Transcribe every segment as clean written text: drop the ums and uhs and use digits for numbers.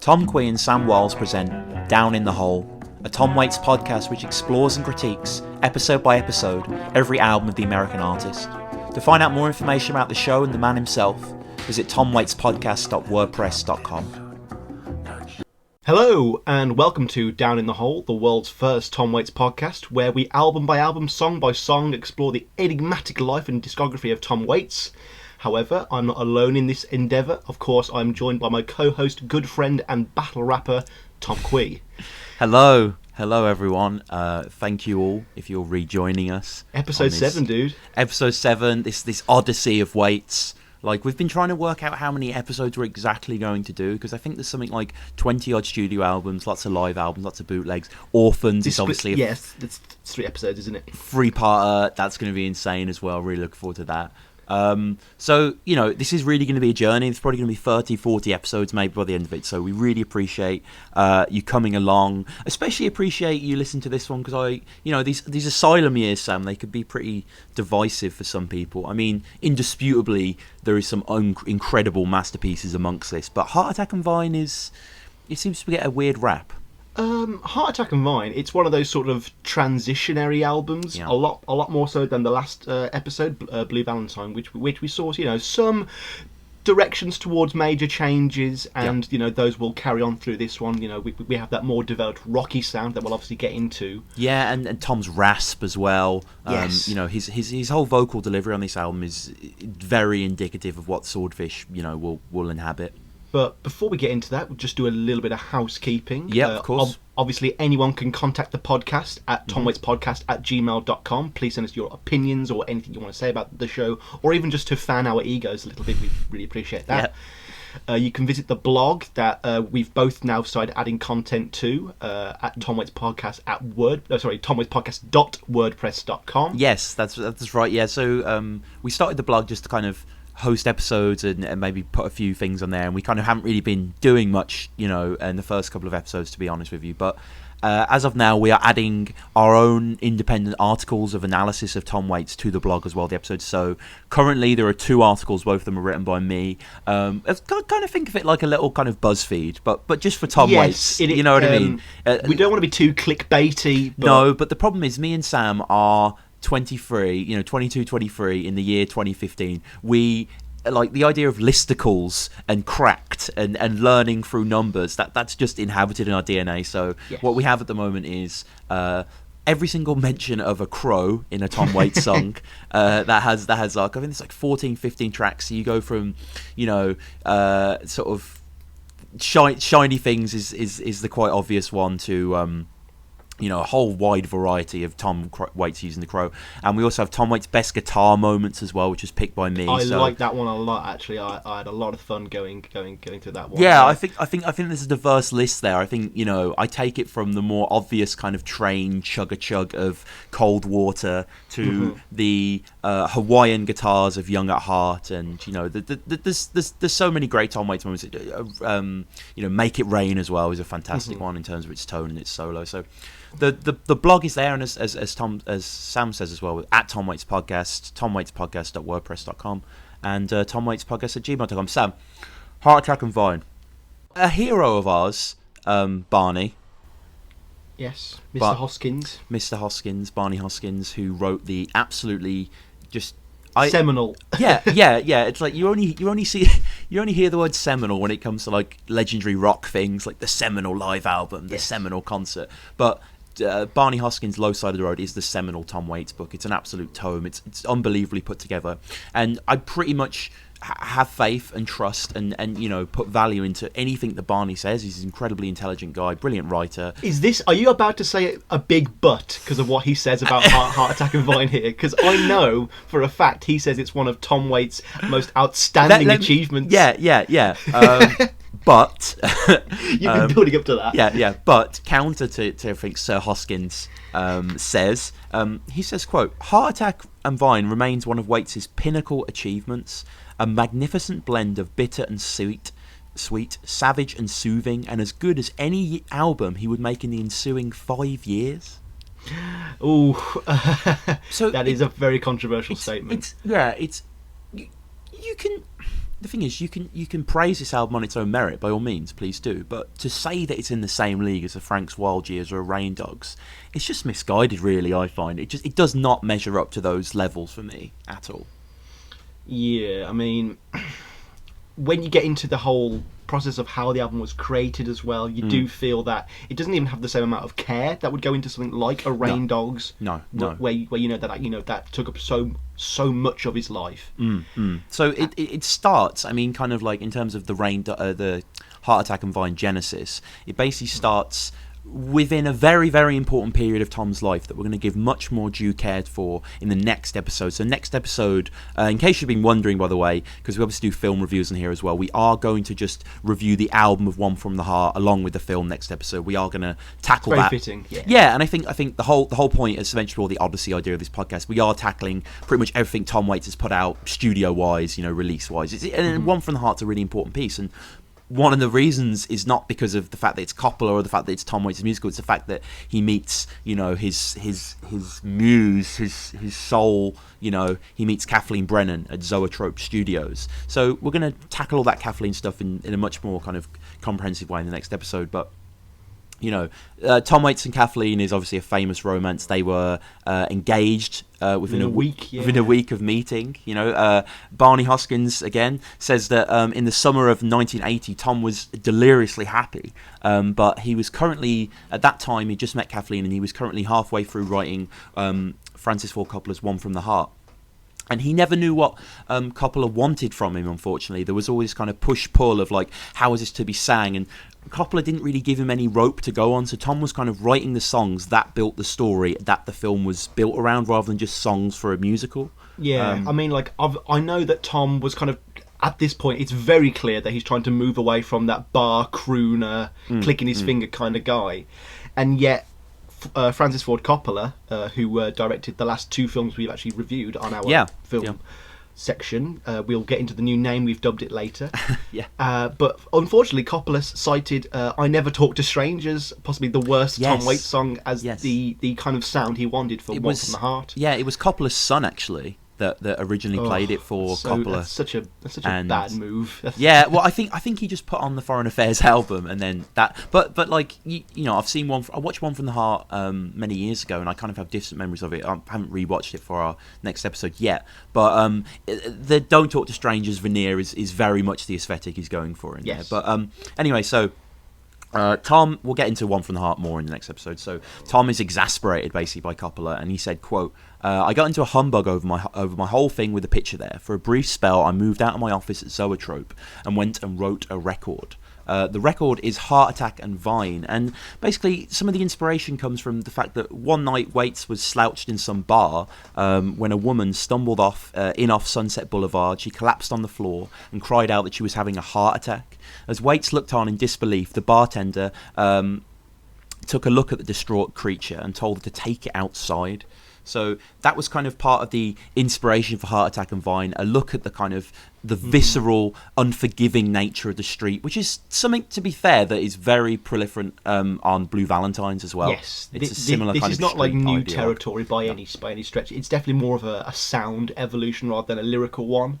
Tom Quee and Sam Wiles present Down in the Hole, a Tom Waits podcast which explores and critiques, episode by episode, every album of the American artist. To find out more information about the show and the man himself, visit TomWaitsPodcast.wordpress.com. Hello, and welcome to Down in the Hole, the world's first Tom Waits podcast, where we album by album, song by song, explore the enigmatic life and discography of Tom Waits. However, I'm not alone in this endeavour. Of course, I'm joined by my co-host, good friend and battle rapper, Tom Quee. Hello everyone. Thank you all if you're rejoining us. Episode 7, dude. Episode 7, this odyssey of Waits. Like, we've been trying to work out how many episodes we're exactly going to do, because I think there's something like 20-odd studio albums, lots of live albums, lots of bootlegs. Orphans is obviously... Yes, it's 3 episodes, isn't it? 3-parter, that's going to be insane as well. Really looking forward to that. So, you know, this is really going to be a journey. It's probably going to be 30, 40 episodes maybe by the end of it. So we really appreciate you coming along. Especially appreciate you listening to this one because these asylum years, Sam, they could be pretty divisive for some people. I mean, indisputably, there is some incredible masterpieces amongst this. But Heartattack and Vine it seems to get a weird rap. Heartattack and Vine, it's one of those sort of transitionary albums, yeah. a lot more so than the last episode, Blue Valentine, which we saw, some directions towards major changes, and those will carry on through this one. We have that more developed rocky sound that we'll obviously get into. Yeah, and Tom's rasp as well. Yes. His whole vocal delivery on this album is very indicative of what Swordfish will inhabit. But before we get into that, we'll just do a little bit of housekeeping. Yeah, of course. Obviously, anyone can contact the podcast at TomWaitsPodcast@gmail.com. Please send us your opinions or anything you want to say about the show, or even just to fan our egos a little bit. We really appreciate that. Yeah. You can visit the blog that we've both now started adding content to at TomWaitsPodcast TomWaitsPodcast.wordpress.com. Yes, that's right. Yeah, so we started the blog just to kind of host episodes and maybe put a few things on there, and we kind of haven't really been doing much in the first couple of episodes, to be honest with you, but as of now we are adding our own independent articles of analysis of Tom Waits to the blog as well, the episodes. So currently there are 2 articles, both of them are written by me. Kind of think of it like a little kind of BuzzFeed, but just for Tom Waits. You know what I mean? We don't want to be too clickbaity, but... No, but the problem is me and Sam are 23, 22, 23 in the year 2015. We like the idea of listicles and cracked and learning through numbers. That's just inhabited in our DNA. So yes. What we have at the moment is every single mention of a crow in a Tom Waits song that has like, I think it's like 14, 15 tracks. So you go from sort of shiny things is the quite obvious one to a whole wide variety of Tom Waits using the crow, and we also have Tom Waits' best guitar moments as well, which was picked by me. I like that one a lot, actually. I had a lot of fun going through that one. Yeah, I think there's a diverse list there. I think I take it from the more obvious kind of train chug of Cold Water to the Hawaiian guitars of Young at Heart, and there's so many great Tom Waits moments. Make It Rain as well is a fantastic one in terms of its tone and its solo. So. The blog is there, and as Sam says as well, at Tom Waits Podcast, TomWaitsPodcast.wordpress.com, and TomWaitsPodcast@gmail.com. Sam, Heartattack and Vine, a hero of ours, Barney. Yes, Mr. Hoskins. Mr. Hoskins, Barney Hoskins, who wrote the absolutely just seminal. Yeah. It's like you only hear the word seminal when it comes to like legendary rock things, like the seminal live album, the seminal concert, but. Barney Hoskins' Low Side of the Road is the seminal Tom Waits book. It's an absolute tome. It's unbelievably put together, and I pretty much have faith and trust and put value into anything that Barney says. He's an incredibly intelligent guy, brilliant writer. Are you about to say a big but because of what he says about Heartattack and Vine here? Because I know for a fact he says it's one of Tom Waits' most outstanding achievements. Yeah. But you've been building up to that. Yeah. But counter to I think Sir Hoskins says, he says, quote, Heartattack and Vine remains one of Waits' pinnacle achievements, a magnificent blend of bitter and sweet, savage and soothing, and as good as any album he would make in the ensuing 5 years. Ooh, so that is a very controversial statement. You can the thing is, you can praise this album on its own merit, by all means, please do. But to say that it's in the same league as a Frank's Wild Years or a Rain Dogs, it's just misguided, really. I find it does not measure up to those levels for me at all. Yeah, I mean, when you get into the whole process of how the album was created as well, you do feel that it doesn't even have the same amount of care that would go into something like a Rain Dogs. No. Where you know that took up so much of his life. So it starts. I mean, kind of like in terms of the Heartattack and Vine genesis, it basically starts within a very, very important period of Tom's life that we're going to give much more due care for in the next episode. So next episode, in case you've been wondering, by the way, because we obviously do film reviews in here as well, we are going to just review the album of One From The Heart along with the film next episode. We are going to tackle very that. Fitting, yeah. Yeah, and I think the whole point is eventually all the Odyssey idea of this podcast. We are tackling pretty much everything Tom Waits has put out studio-wise, release-wise. And One From The Heart's a really important piece, and one of the reasons is not because of the fact that it's Coppola or the fact that it's Tom Waits' musical. It's the fact that he meets, his muse, his soul. He meets Kathleen Brennan at Zoetrope Studios. So we're going to tackle all that Kathleen stuff in a much more kind of comprehensive way in the next episode. But Tom Waits and Kathleen is obviously a famous romance. They were engaged within a week. Yeah. Within a week of meeting. Barney Hoskins again says that in the summer of 1980, Tom was deliriously happy, but he was currently at that time he just met Kathleen, and he was currently halfway through writing Francis Ford Coppola's One From The Heart. And he never knew what Coppola wanted from him, unfortunately. There was always kind of push-pull of, like, how is this to be sang? And Coppola didn't really give him any rope to go on, so Tom was kind of writing the songs that built the story that the film was built around, rather than just songs for a musical. Yeah, I mean, like, I know that Tom was kind of, at this point, it's very clear that he's trying to move away from that bar crooner, clicking his finger kind of guy. And yet, Francis Ford Coppola, who directed the last two films we've actually reviewed on our film section. We'll get into the new name, we've dubbed it later. But unfortunately, Coppola cited I Never Talk to Strangers, possibly the worst Tom Waits song, as the kind of sound he wanted for One From The Heart. Yeah, it was Coppola's son, actually, that originally played it for Coppola. That's such a bad move. Yeah, well, I think he just put on the Foreign Affairs album, and then that. But like I've seen I watched One From The Heart many years ago, and I kind of have distant memories of it. I haven't rewatched it for our next episode yet. But the Don't Talk to Strangers veneer is very much the aesthetic he's going for in there. But anyway, so. Tom, we'll get into One From The Heart more in the next episode. So Tom is exasperated basically by Coppola, and he said, quote, I got into a humbug over my whole thing with the picture there. For a brief spell, I moved out of my office at Zoetrope and went and wrote a record. The record is Heartattack and Vine, and basically some of the inspiration comes from the fact that one night Waits was slouched in some bar when a woman stumbled off Sunset Boulevard. She collapsed on the floor and cried out that she was having a heart attack. As Waits looked on in disbelief, the bartender took a look at the distraught creature and told her to take it outside. So that was kind of part of the inspiration for Heartattack and Vine, a look at the kind of the visceral, unforgiving nature of the street, which is something, to be fair, that is very proliferant on Blue Valentines as well. Yes, it's a similar this kind is of not like new ideologue. territory by any stretch. It's definitely more of a sound evolution rather than a lyrical one.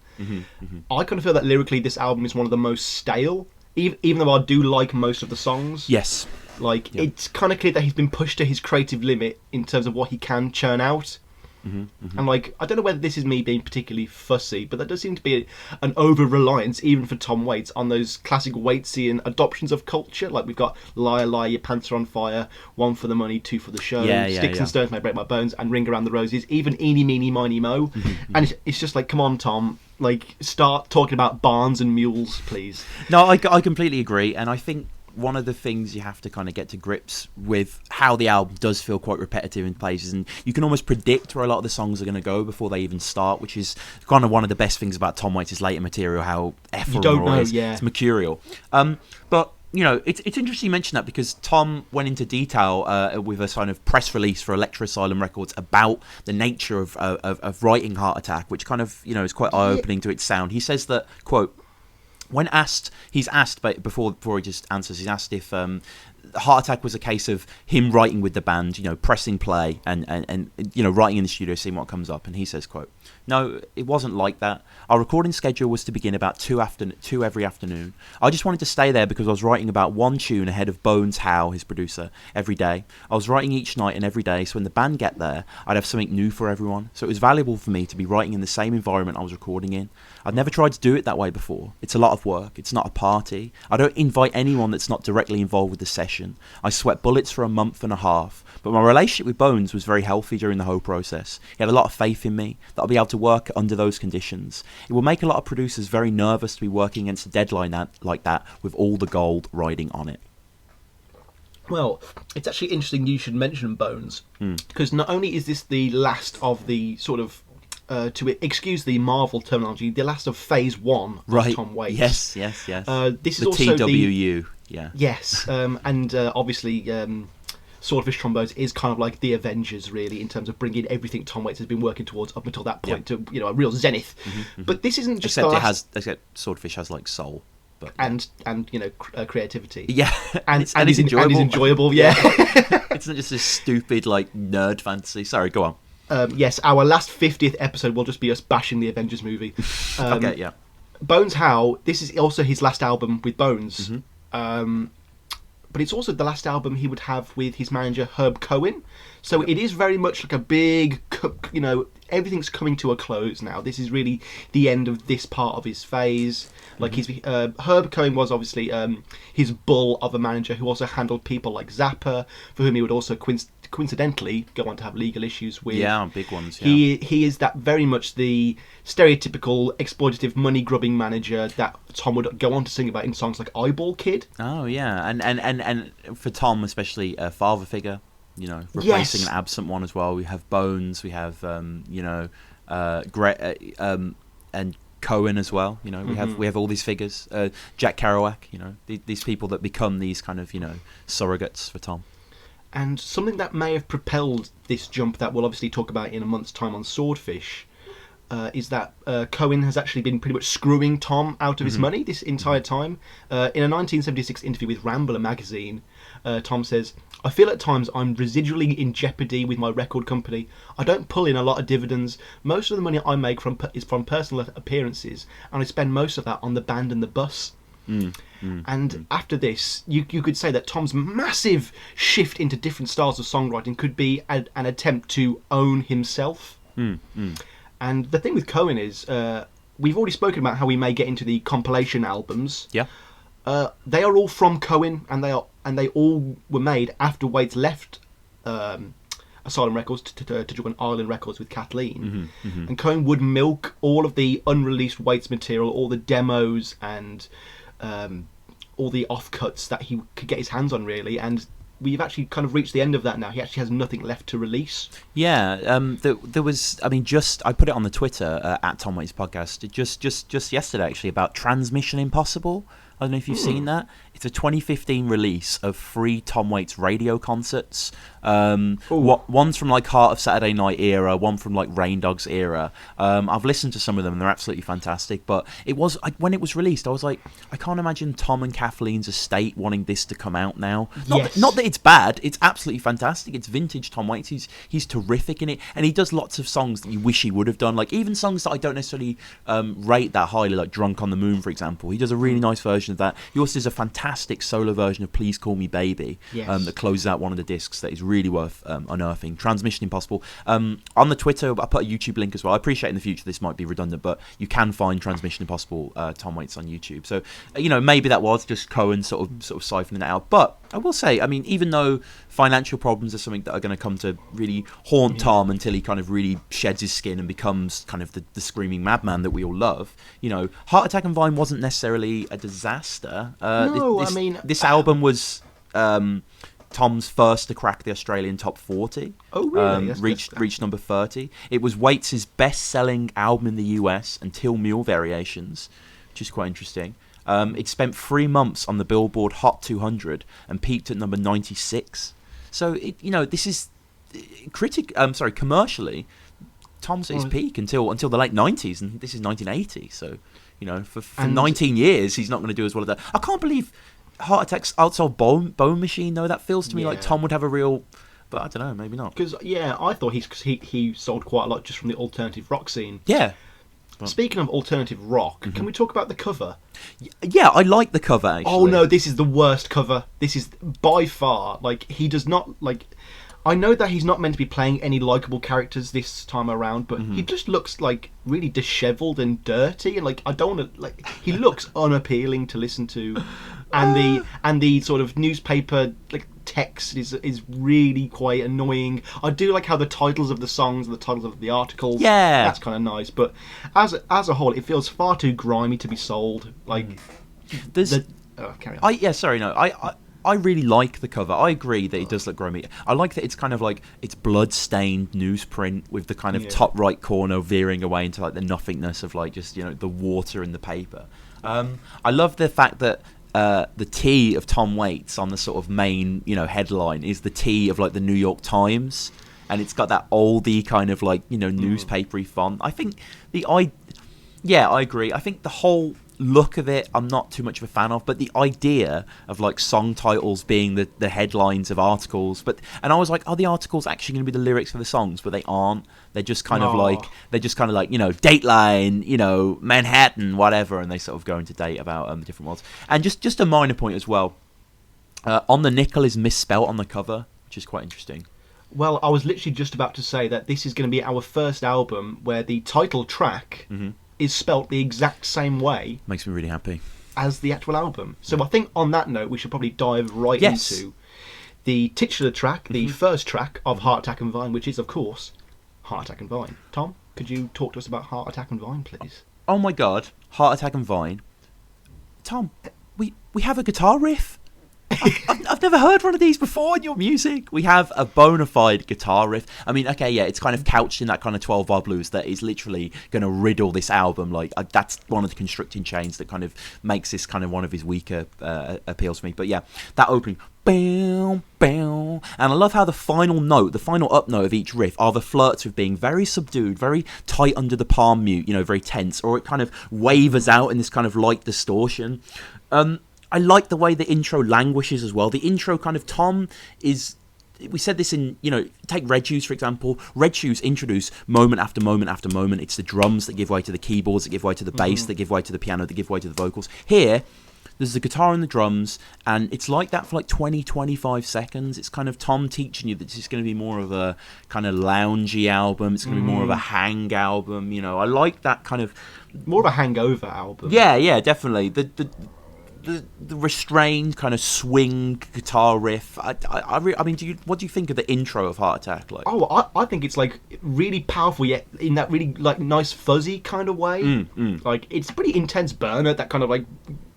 I kind of feel that lyrically this album is one of the most stale, even though I do like most of the songs. Yes. It's kind of clear that he's been pushed to his creative limit in terms of what he can churn out. And I don't know whether this is me being particularly fussy, but there does seem to be an over-reliance, even for Tom Waits, on those classic Waitsian adoptions of culture. Like we've got Liar Liar, Your Pants Are On Fire, One for the Money, Two for the Show, Sticks and Stones May Break My Bones, and Ring Around the Roses, even Eeny Meeny Miny Mo. And it's just like, come on, Tom, like start talking about barns and mules, please. No, I completely agree, and I think one of the things you have to kind of get to grips with how the album does feel quite repetitive in places, and you can almost predict where a lot of the songs are going to go before they even start, which is kind of one of the best things about Tom Waits' later material, how ephemeral it is. It's mercurial. But it's interesting you mention that, because Tom went into detail with a kind of press release for Electro Asylum Records about the nature of writing Heartattack, which kind of is quite eye-opening to its sound. He says that, quote, when he's asked before he just answers, he's asked if Heart Attack was a case of him writing with the band, pressing play and writing in the studio, seeing what comes up. And he says, quote, "No, it wasn't like that. Our recording schedule was to begin about two every afternoon. I just wanted to stay there because I was writing about one tune ahead of Bones Howe, his producer, every day. I was writing each night and every day, so when the band get there, I'd have something new for everyone. So it was valuable for me to be writing in the same environment I was recording in. I'd never tried to do it that way before. It's a lot of work. It's not a party. I don't invite anyone that's not directly involved with the session. I sweat bullets for a month and a half. But my relationship with Bones was very healthy during the whole process. He had a lot of faith in me that I'll be able to work under those conditions. It will make a lot of producers very nervous to be working against a deadline like that with all the gold riding on it." Well, it's actually interesting you should mention Bones, because not only is this the last of the sort of, to excuse the Marvel terminology, the last of Phase 1 of Tom Waits. Yes. This is the also TWU, yeah. Yes, and obviously Swordfish Trombones is kind of like the Avengers, really, in terms of bringing everything Tom Waits has been working towards up until that point to a real zenith. But this isn't just except Swordfish has like soul. But, and creativity. Yeah, and it's enjoyable. And is enjoyable, yeah. It's not just this stupid like nerd fantasy. Sorry, go on. Yes, our last 50th episode will just be us bashing the Avengers movie. Okay, yeah. Bones Howe, this is also his last album with Bones. But it's also the last album he would have with his manager Herb Cohen. So it is very much like a big, everything's coming to a close now. This is really the end of this part of his phase. Like Herb Cohen was obviously his bull of a manager who also handled people like Zappa, for whom he would also coincidentally go on to have legal issues with. Yeah, big ones. Yeah. He is that very much the stereotypical exploitative money grubbing manager that Tom would go on to sing about in songs like Eyeball Kid. Oh yeah, and for Tom especially, a father figure. Replacing an absent one as well. We have Bones, we have and Cohen as well. We have all these figures. Jack Kerouac. These people that become these kind of surrogates for Tom. And something that may have propelled this jump that we'll obviously talk about in a month's time on Swordfish is that Cohen has actually been pretty much screwing Tom out of his money this entire time. In a 1976 interview with Rambler magazine, Tom says, "I feel at times I'm residually in jeopardy with my record company. I don't pull in a lot of dividends. Most of the money I make is from personal appearances, and I spend most of that on the band and the bus." After this, you could say that Tom's massive shift into different styles of songwriting could be an attempt to own himself. And the thing with Cohen is, we've already spoken about how we may get into the compilation albums. Yeah. They are all from Cohen, and they all were made after Waits left Asylum Records to join Island Records with Kathleen. And Cohen would milk all of the unreleased Waits material, all the demos and all the offcuts that he could get his hands on, really. And we've actually kind of reached the end of that now. He actually has nothing left to release. Yeah, there was. I mean, I put it on the Twitter at TomWaitsPodcast just yesterday actually about Transmission Impossible. I don't know if you've seen that. It's a 2015 release of 3 Tom Waits radio concerts. One's from like Heart of Saturday Night era, one from like Rain Dogs era. I've listened to some of them and they're absolutely fantastic. But when it was released, I was like, I can't imagine Tom and Kathleen's estate wanting this to come out now. Not that it's bad. It's absolutely fantastic. It's vintage Tom Waits. He's terrific in it, and he does lots of songs that you wish he would have done. Like even songs that I don't necessarily rate that highly, like Drunk on the Moon, for example. He does a really nice version of that. He also does a fantastic solo version of Please Call Me Baby that closes out one of the discs that is really worth unearthing. Transmission Impossible. On the Twitter, I put a YouTube link as well. I appreciate in the future this might be redundant, but you can find Transmission Impossible Tom Waits on YouTube. So maybe that was just Cohen sort of siphoning it out. But I will say, I mean, even though financial problems are something that are going to come to really haunt Tom until he kind of really sheds his skin and becomes kind of the screaming madman that we all love, Heartattack and Vine wasn't necessarily a disaster. This album was Tom's first to crack the Australian top 40. Oh, really? Reached number 30. It was Waits' best-selling album in the US until Mule Variations, which is quite interesting. It spent 3 months on the Billboard Hot 200 and peaked at number 96. So this is commercially, Tom's at his peak until the late 90s, and this is 1980. So for 19 years he's not going to do as well as that. I can't believe Heart Attack's outside Bone Machine, though. That feels to me like Yeah. Tom would have a real... But I don't know, maybe not. Because, yeah, I thought he sold quite a lot just from the alternative rock scene. Yeah. Speaking of alternative rock, can we talk about the cover? Yeah, I like the cover, actually. Oh no, this is the worst cover. This is by far, like, he does not, like... I know that he's not meant to be playing any likeable characters this time around, but he just looks, like, really dishevelled and dirty, and, like, I don't want to, like... He looks unappealing to listen to, and the sort of newspaper, like, text is really quite annoying. I do like how the titles of the songs and the titles of the articles, that's kind of nice, but as a whole, it feels far too grimy to be sold. Like, carry on. I really like the cover. I agree that it does look grimy. I like that it's kind of like it's blood-stained newsprint with the kind of top right corner veering away into like the nothingness of like just, you know, the water in the paper. I love the fact that the T of Tom Waits on the sort of main, you know, headline is the T of like the New York Times, and it's got that oldie kind of like, you know, newspapery font. I think I agree. I think the whole look of it I'm not too much of a fan of, but the idea of like song titles being the headlines of articles, and I was like, are the articles actually going to be the lyrics for the songs? But they aren't. They're just kind of like, you know, Dateline, you know, Manhattan, whatever, and they sort of go into date about the different worlds. And just a minor point as well, on the nickel is misspelt on the cover, which is quite interesting. Well, I was literally just about to say that this is going to be our first album where the title track is spelt the exact same way. Makes me really happy. As the actual album. So I think on that note, we should probably dive right into the titular track, the first track of Heartattack and Vine, which is, of course, Heartattack and Vine. Tom, could you talk to us about Heartattack and Vine, please? Oh my god, Heartattack and Vine. Tom, we have a guitar riff. I've never heard one of these before in your music. We have a bona fide guitar riff. I mean, okay, yeah, it's kind of couched in that kind of 12-bar blues that is literally going to riddle this album. Like, that's one of the constricting chains that kind of makes this kind of one of his weaker appeals for me. But yeah, that opening, bow, bow. And I love how the final note, the final up note of each riff are the flirts with being very subdued, very tight under the palm mute, you know, very tense, or it kind of wavers out in this kind of light distortion. I like the way the intro languishes as well. The intro kind of, Tom is... We said this in, you know, take Red Shoes, for example. Red Shoes introduce moment after moment after moment. It's the drums that give way to the keyboards, that give way to the bass, that give way to the piano, that give way to the vocals. Here, there's the guitar and the drums, and it's like that for like 20-25 seconds. It's kind of Tom teaching you that this is going to be more of a kind of loungy album. It's going to be more of a hang album, you know. I like that kind of... More of a hangover album. Yeah, definitely. The restrained kind of swing guitar riff. I mean, what do you think of the intro of Heartattack? Like, I think it's like really powerful, yet in that really like nice fuzzy kind of way. Like, it's a pretty intense burner that kind of like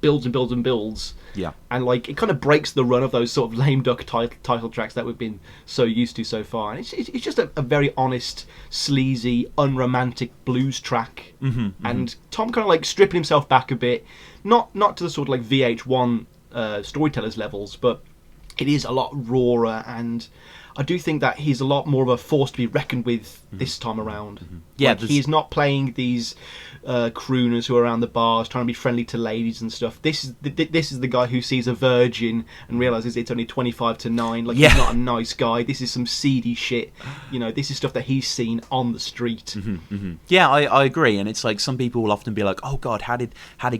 builds and builds and builds. Yeah, and like it kind of breaks the run of those sort of lame duck title tracks that we've been so used to so far. And it's just a very honest, sleazy, unromantic blues track. And Tom kind of like stripping himself back a bit. Not to the sort of like VH1 storytellers levels, but it is a lot rawer, and I do think that he's a lot more of a force to be reckoned with this time around. Yeah, like, he's not playing these crooners who are around the bars trying to be friendly to ladies and stuff. This is the guy who sees a virgin and realizes it's only 25 to 9. Like, he's not a nice guy. This is some seedy shit. You know, this is stuff that he's seen on the street. Yeah, I agree. And it's like some people will often be like, "Oh God, how did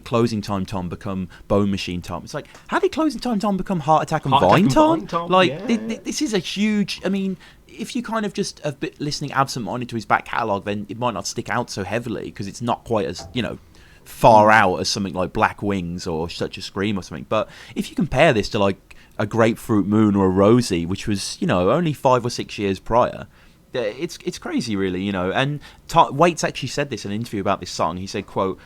Closing Time Tom become Bone Machine Tom?" It's like, how did Closing Time Tom become Heartattack and Vine Tom? Like, this is a huge. I mean, if you kind of just have been listening absent-minded to his back catalogue, then it might not stick out so heavily because it's not quite as, you know, far out as something like Black Wings or Such a Scream or something. But if you compare this to like a Grapefruit Moon or a Rosie, which was, you know, only 5 or 6 years prior, it's crazy, really, you know. And Waits actually said this in an interview about this song. He said, quote,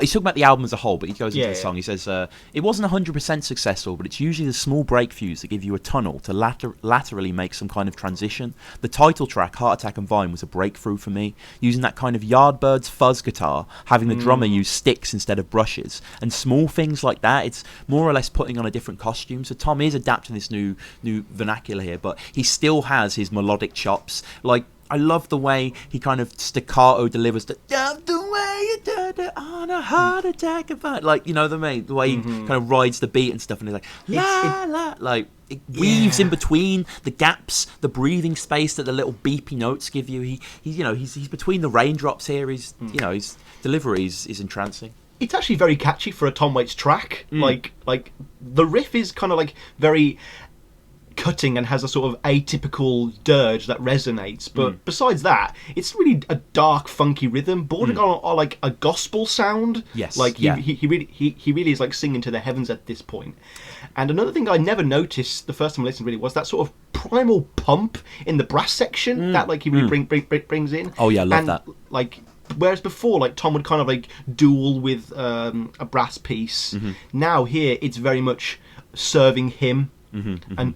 he's talking about the album as a whole, but he goes into the song. He says, it wasn't 100% successful, but it's usually the small breakthroughs that give you a tunnel to laterally make some kind of transition. The title track, Heartattack and Vine, was a breakthrough for me, using that kind of Yardbirds fuzz guitar, having the drummer use sticks instead of brushes, and small things like that. It's more or less putting on a different costume. So Tom is adapting this new vernacular here, but he still has his melodic chops. Like, I love the way he kind of staccato delivers the way you did it on a heart attack and vine. Like, you know what I mean? The way he kind of rides the beat and stuff, and he's like, la. Like, it weaves in between the gaps, the breathing space that the little beepy notes give you. He's between the raindrops here. His delivery is entrancing. It's actually very catchy for a Tom Waits track. Like the riff is kind of like very cutting and has a sort of atypical dirge that resonates, but besides that, it's really a dark, funky rhythm, bordering on like a gospel sound. Yes, like he really is like singing to the heavens at this point. And another thing I never noticed the first time I listened really was that sort of primal pump in the brass section that like he really brings in. Oh yeah, I love that. Like, whereas before, like Tom would kind of like duel with a brass piece. Now here, it's very much serving him. And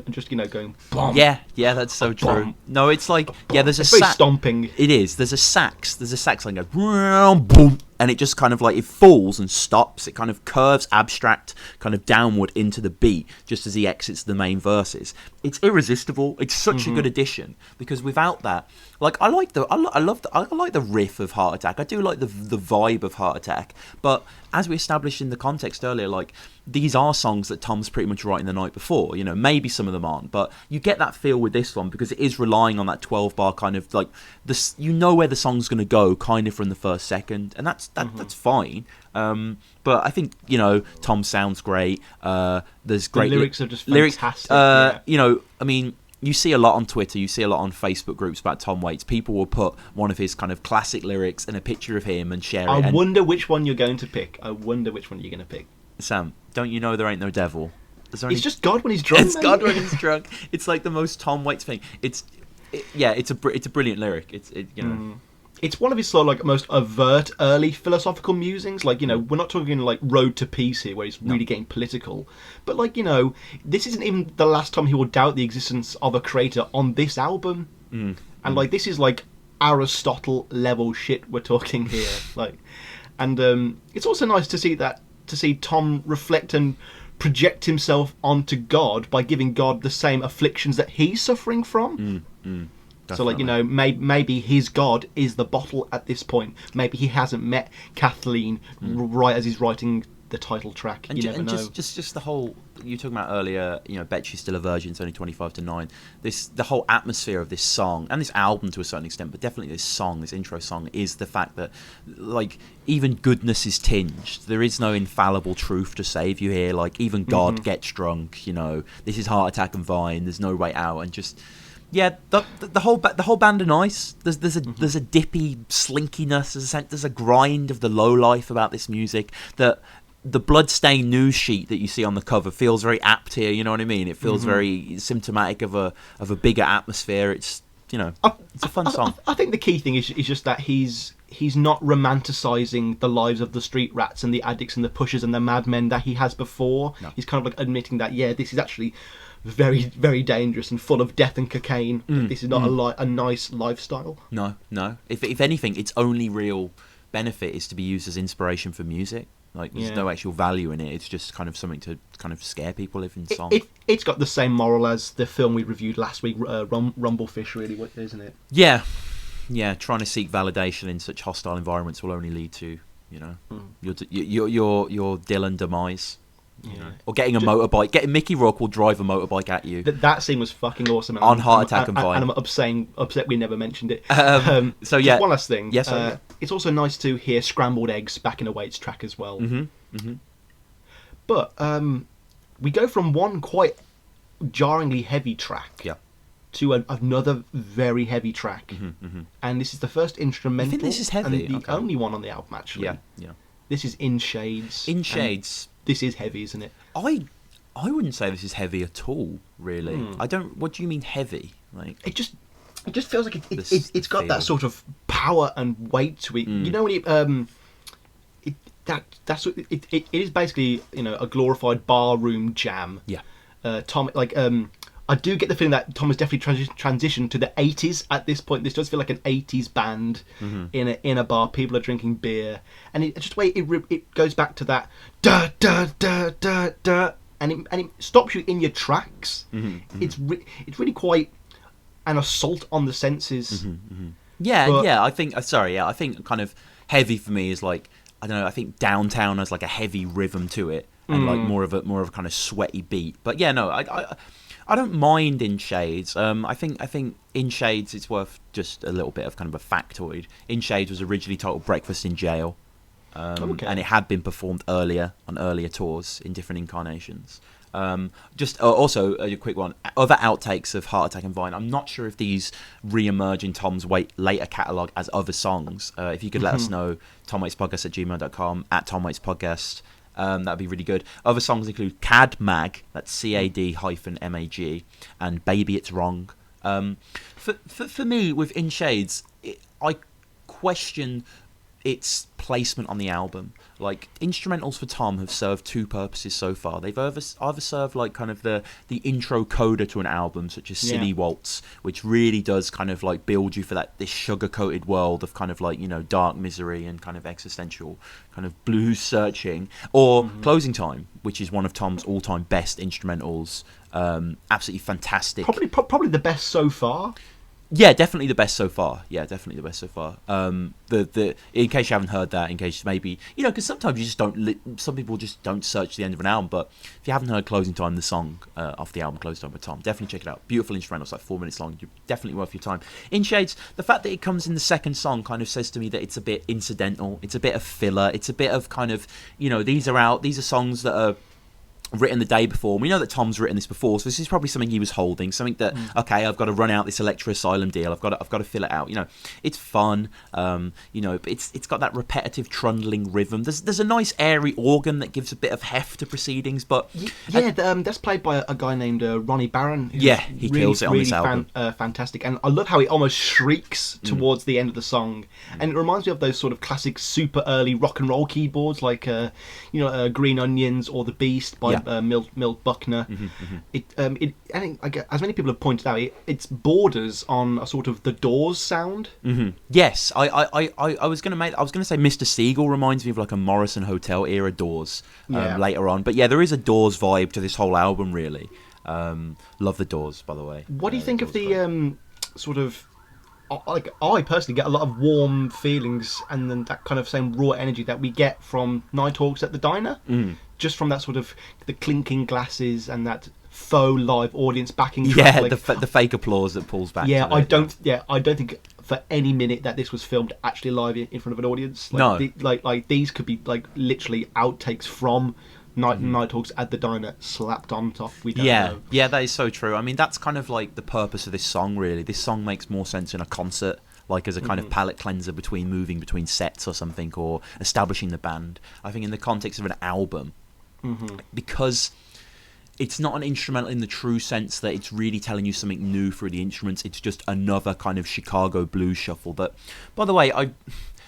just going bomb. Yeah, that's so true. Bomb. No, it's like there's a it's very stomping. It is. There's a sax line goes boom, and it just kind of like it falls and stops. It kind of curves abstract kind of downward into the beat just as he exits the main verses. It's irresistible. It's such a good addition because without that, like I like the riff of Heart Attack. I do like the vibe of Heart Attack, but as we established in the context earlier, like these are songs that Tom's pretty much writing the night before. You know, maybe some of them aren't, but you get that feel with this one because it is relying on that 12-bar kind of like this. You know where the song's going to go, kind of from the first second, and that's fine. But I think Tom sounds great. There's great lyrics are just fantastic. I mean, you see a lot on Twitter, you see a lot on Facebook groups about Tom Waits. People will put one of his kind of classic lyrics and a picture of him and share it. I wonder which one you're going to pick. Sam, don't you know there ain't no devil? It's just God when he's drunk. It's God when he's drunk. It's like the most Tom Waits thing. It's a brilliant lyric. It's one of his sort of like most overt early philosophical musings. Like, we're not talking like Road to Peace here, where he's really getting political. But like, this isn't even the last time he will doubt the existence of a creator on this album. And like, this is like Aristotle level shit we're talking here. Like, and it's also nice to see Tom reflect and project himself onto God by giving God the same afflictions that he's suffering from. Definitely. So, like, maybe his God is the bottle at this point. Maybe he hasn't met Kathleen right as he's writing the title track. You never know. Just the whole you were talking about earlier. Bet she's still a virgin. It's only 25 to 9. The whole atmosphere of this song and this album to a certain extent, but definitely this intro song, is the fact that like even goodness is tinged. There is no infallible truth to save you here. Like even God gets drunk. This is Heart Attack and Vine. There's no way out, and just. Yeah, the whole band are nice. There's a dippy slinkiness. There's a grind of the low life about this music. The bloodstained news sheet that you see on the cover feels very apt here. You know what I mean? It feels very symptomatic of a bigger atmosphere. It's it's a fun song. I think the key thing is just that he's not romanticising the lives of the street rats and the addicts and the pushers and the madmen that he has before. No. He's kind of like admitting that this is actually very, very dangerous and full of death and cocaine. This is not a nice lifestyle. No. If anything, its only real benefit is to be used as inspiration for music. Like, there's no actual value in it. It's just kind of something to kind of scare people with in song. It's got the same moral as the film we reviewed last week, Rumblefish, really, isn't it? Yeah. Trying to seek validation in such hostile environments will only lead to, your Dylan demise. Or getting a motorbike. Mickey Rourke will drive a motorbike at you. That scene was fucking awesome. On Heart Attack and Vine. And I'm upset we never mentioned it. So yeah. One last thing. Yes. It's also nice to hear Scrambled Eggs back in a Waits track as well. But we go from one quite jarringly heavy track to another very heavy track. And this is the first instrumental. I think this is heavy. And the only one on the album, actually. Yeah. This is In Shades. In Shades. This is heavy, isn't it? I wouldn't say this is heavy at all, really. What do you mean heavy? Like it just feels like it's got that sort of power and weight to it. You know when it is basically a glorified barroom jam. Yeah. Tom, I do get the feeling that Tom has definitely transitioned to the 80s at this point. This does feel like an 80s band in a bar. People are drinking beer, and just the way it goes back to that da da da da da, and it stops you in your tracks. It's really quite an assault on the senses. Yeah. I think I think kind of heavy for me is like, I don't know. I think Downtown has like a heavy rhythm to it, and like more of a kind of sweaty beat. But yeah, no, I don't mind In Shades. I think In Shades, it's worth just a little bit of kind of a factoid. In Shades was originally titled Breakfast in Jail, and it had been performed earlier on earlier tours in different incarnations. Also a quick one. Other outtakes of Heartattack and Vine. I'm not sure if these re-emerge in Tom's later catalogue as other songs. If you could let us know, TomWaitsPodcast@gmail.com, @TomWaitsPodcast. That'd be really good. Other songs include Cad Mag, that's CAD-MAG, and Baby It's Wrong. For me, with In Shades, I question its placement on the album. Like, instrumentals for Tom have served two purposes so far. They've either served like kind of the intro coda to an album, such as Silly Waltz, which really does kind of like build you for this sugar-coated world of kind of like, you know, dark misery and kind of existential kind of blues searching, or Closing Time, which is one of Tom's all-time best instrumentals. Absolutely fantastic. Probably the best so far. Yeah, definitely the best so far. The in case you haven't heard that, in case maybe, you know, because sometimes you just don't. Some people just don't search the end of an album. But if you haven't heard "Closing Time," the song off the album "Closing Time" with Tom, definitely check it out. Beautiful instrumental, it's like 4 minutes long. Definitely worth your time. In Shades, the fact that it comes in the second song kind of says to me that it's a bit incidental. It's a bit of filler. It's a bit of kind of, you know, these are songs that are written the day before. We know that Tom's written this before, so this is probably something he was holding, something that okay, I've got to run out this Electra Asylum deal, I've got to fill it out. You know, it's fun, you know, but it's got that repetitive trundling rhythm. There's a nice airy organ that gives a bit of heft to proceedings, but that's played by a guy named Ronnie Barron. He really, kills it on this album. Fantastic, and I love how he almost shrieks towards the end of the song, and it reminds me of those sort of classic super early rock and roll keyboards like Green Onions or The Beast by Milt Buckner. I think, as many people have pointed out, it's borders on a sort of The Doors sound. Yes, I was going to say Mr. Siegel reminds me of like a Morrison Hotel era Doors later on, but yeah, there is a Doors vibe to this whole album, really. Love the Doors, by the way. What do you think of the sort of, like, I personally get a lot of warm feelings and then that kind of same raw energy that we get from Nighthawks at the Diner, just from that sort of the clinking glasses and that faux live audience backing track. Yeah, like, the fake applause that pulls back. Yeah, I don't think for any minute that this was filmed actually live in front of an audience. Like, no, these could be like literally outtakes from Nighthawks at the Diner slapped on top. We don't know. Yeah, that is so true. I mean, that's kind of like the purpose of this song, really. This song makes more sense in a concert, like as a kind of palate cleanser between moving between sets or something, or establishing the band. I think in the context of an album, because it's not an instrumental in the true sense that it's really telling you something new through the instruments. It's just another kind of Chicago blues shuffle. But, by the way, I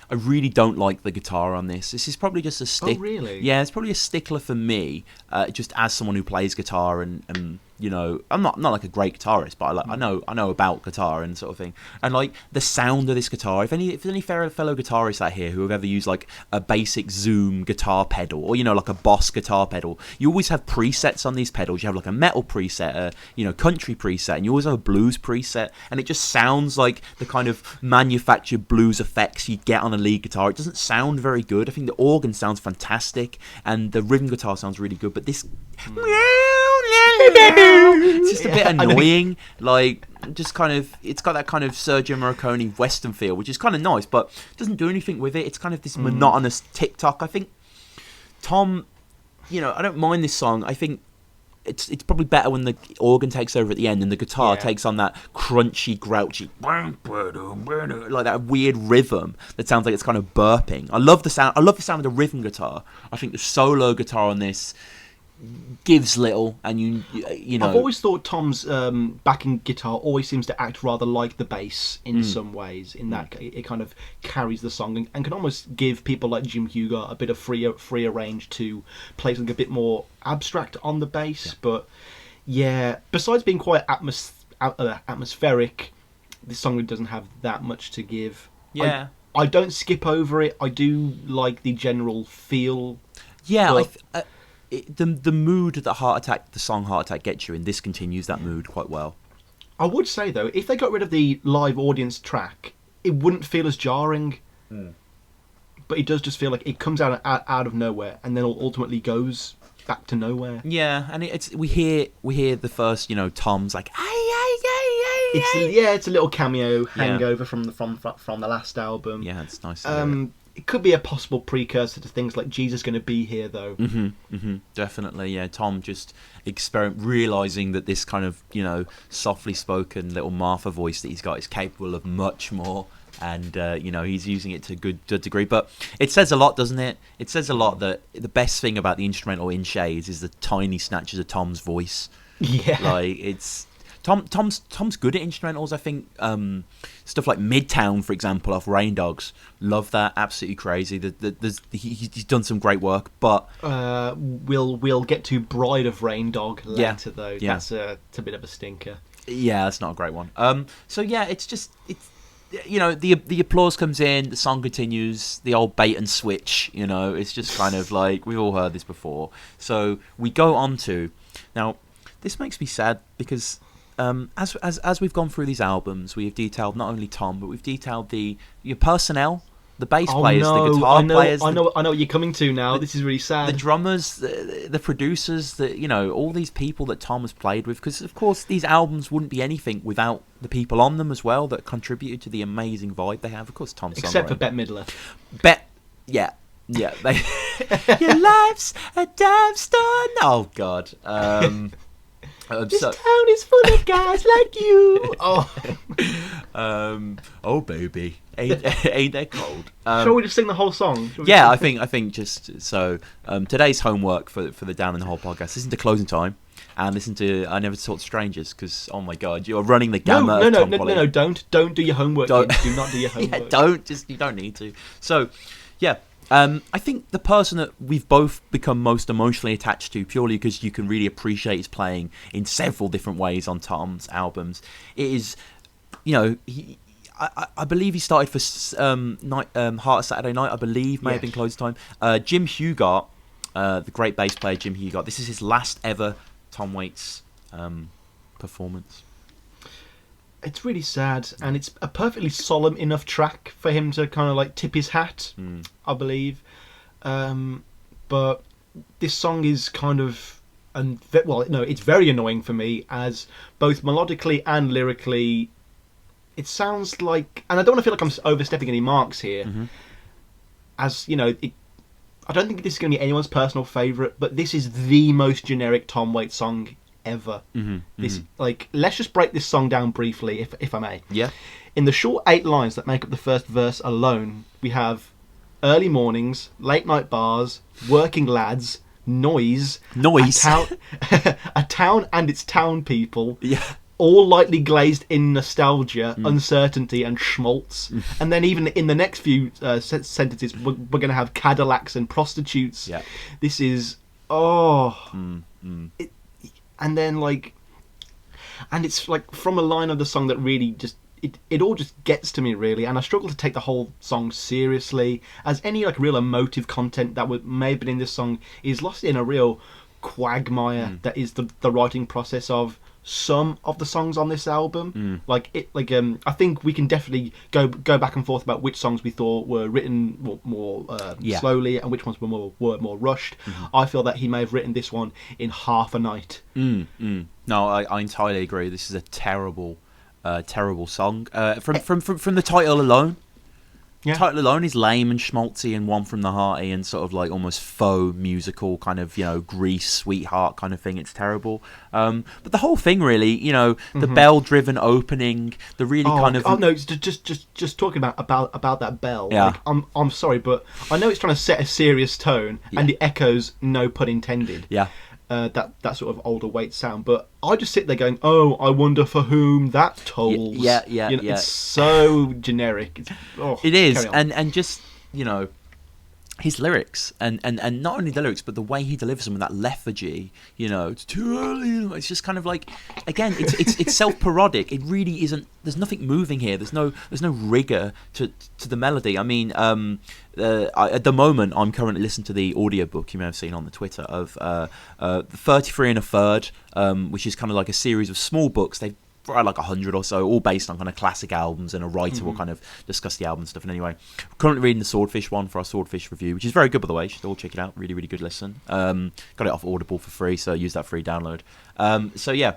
really don't like the guitar on this. This is probably just a stick. Oh, really? Yeah, it's probably a stickler for me, just as someone who plays guitar and you know, I'm not like a great guitarist, but I know about guitar and sort of thing. And like the sound of this guitar, if there's any fellow guitarists out here who have ever used like a basic Zoom guitar pedal, or you know, like a Boss guitar pedal, you always have presets on these pedals. You have like a metal preset, a country preset, and you always have a blues preset, and it just sounds like the kind of manufactured blues effects you'd get on a lead guitar. It doesn't sound very good. I think the organ sounds fantastic, and the rhythm guitar sounds really good, but this it's just a bit annoying. Like, just kind of, it's got that kind of Sergio Morricone Western feel, which is kind of nice, but doesn't do anything with it. It's kind of this monotonous tick-tock. I think Tom, you know, I don't mind this song. I think it's probably better when the organ takes over at the end and the guitar takes on that crunchy, grouchy, like that weird rhythm that sounds like it's kind of burping. I love the sound of the rhythm guitar. I think the solo guitar on this gives little, and you know, I've always thought Tom's backing guitar always seems to act rather like the bass in some ways, in that it kind of carries the song and can almost give people like Jim Hugo a bit of freer range to play something a bit more abstract on the bass. But yeah, besides being quite atmospheric, this song doesn't have that much to give. I don't skip over it. I do like the general feel. The mood that the song Heart Attack gets you in, this continues that mood quite well. I would say though, if they got rid of the live audience track, it wouldn't feel as jarring. But it does just feel like it comes out of nowhere and then ultimately goes back to nowhere. Yeah, and we hear the first, Tom's like, It's a little cameo hangover from the last album. Yeah, it's nice. It could be a possible precursor to things like Jesus Gonna Be Here, though. Definitely, yeah. Tom just realizing that this kind of, softly spoken little Martha voice that he's got is capable of much more. And, he's using it to a good degree. But it says a lot, doesn't it? It says a lot that the best thing about the instrumental in Shades is the tiny snatches of Tom's voice. Yeah. Like, it's... Tom's good at instrumentals. I think stuff like Midtown, for example, off Rain Dogs. Love that. Absolutely crazy. He's done some great work. But we'll get to Bride of Rain Dog later, though. Yeah. It's a bit of a stinker. Yeah, that's not a great one. So yeah, it's the applause comes in, the song continues, the old bait and switch. It's just kind of like we've all heard this before. So we go on to now. This makes me sad because. As we've gone through these albums, we have detailed not only Tom, but we've detailed your personnel, the bass players, the guitar players. I know what you're coming to now. This is really sad. The drummers, the producers, all these people that Tom has played with. Because of course, these albums wouldn't be anything without the people on them as well that contributed to the amazing vibe they have. Of course, Tom's except for Bette Midler. Yeah. Your life's a damn stone. Oh God. This town is full of guys like you. Oh baby, ain't that cold? Shall we just sing the whole song? I think just so. Today's homework for the Down in the Hole podcast: listen to Closing Time and listen to I Never Talk to Strangers, because oh my God, you're running the gamut. No, don't do your homework. Do not do your homework. You don't need to. So, yeah. I think the person that we've both become most emotionally attached to, purely because you can really appreciate his playing in several different ways on Tom's albums, it is, I believe he started for Heart Saturday Night, I believe, may have been Close Time. Jim Hugart, the great bass player Jim Hugart, this is his last ever Tom Waits performance. It's really sad, and it's a perfectly solemn enough track for him to kind of like tip his hat, I believe. But this song is kind of, it's very annoying for me, as both melodically and lyrically, it sounds like, and I don't want to feel like I'm overstepping any marks here, as I don't think this is going to be anyone's personal favourite, but this is the most generic Tom Waits song ever. Let's just break this song down briefly, if I may. Yeah. In the short 8 lines that make up the first verse alone, we have early mornings, late night bars, working lads, noise, a town and its town people, all lightly glazed in nostalgia, uncertainty, and schmaltz. And then even in the next few sentences, we're going to have Cadillacs and prostitutes. Yeah. This is and then and it's like from a line of the song that really just it all just gets to me, really, and I struggle to take the whole song seriously, as any real emotive content that may have been in this song is lost in a real quagmire that is the writing process of some of the songs on this album. I think we can definitely go back and forth about which songs we thought were written more slowly and which ones were more rushed. I feel that he may have written this one in half a night. No, I entirely agree. This is a terrible song. From the title alone. The title alone is lame and schmaltzy and One from the Hearty and sort of like almost faux musical kind of, Grease, Sweetheart kind of thing. It's terrible. But the whole thing really, the bell-driven opening, the really kind of... Oh, no, just talking about that bell. Yeah. I'm sorry, but I know it's trying to set a serious tone and it echoes, no pun intended. Yeah. That sort of older Waits sound, but I just sit there going, "Oh, I wonder for whom that tolls." Yeah. It's so generic. It is, and just his lyrics and not only the lyrics but the way he delivers them with that lethargy. It's too early. It's just kind of like, again, it's self-parodic. It really isn't. There's nothing moving here. There's no rigor to the melody. I mean, at the moment, I'm currently listening to the audiobook you may have seen on the Twitter of 33 and a Third, which is kind of like a series of small books. They've probably like 100 or so, all based on kind of classic albums, and a writer will kind of discuss the album stuff. And anyway, currently reading the Swordfish one for our Swordfish review, which is very good, by the way. You should all check it out. Really, really good listen. Got it off Audible for free, so use that free download. So yeah.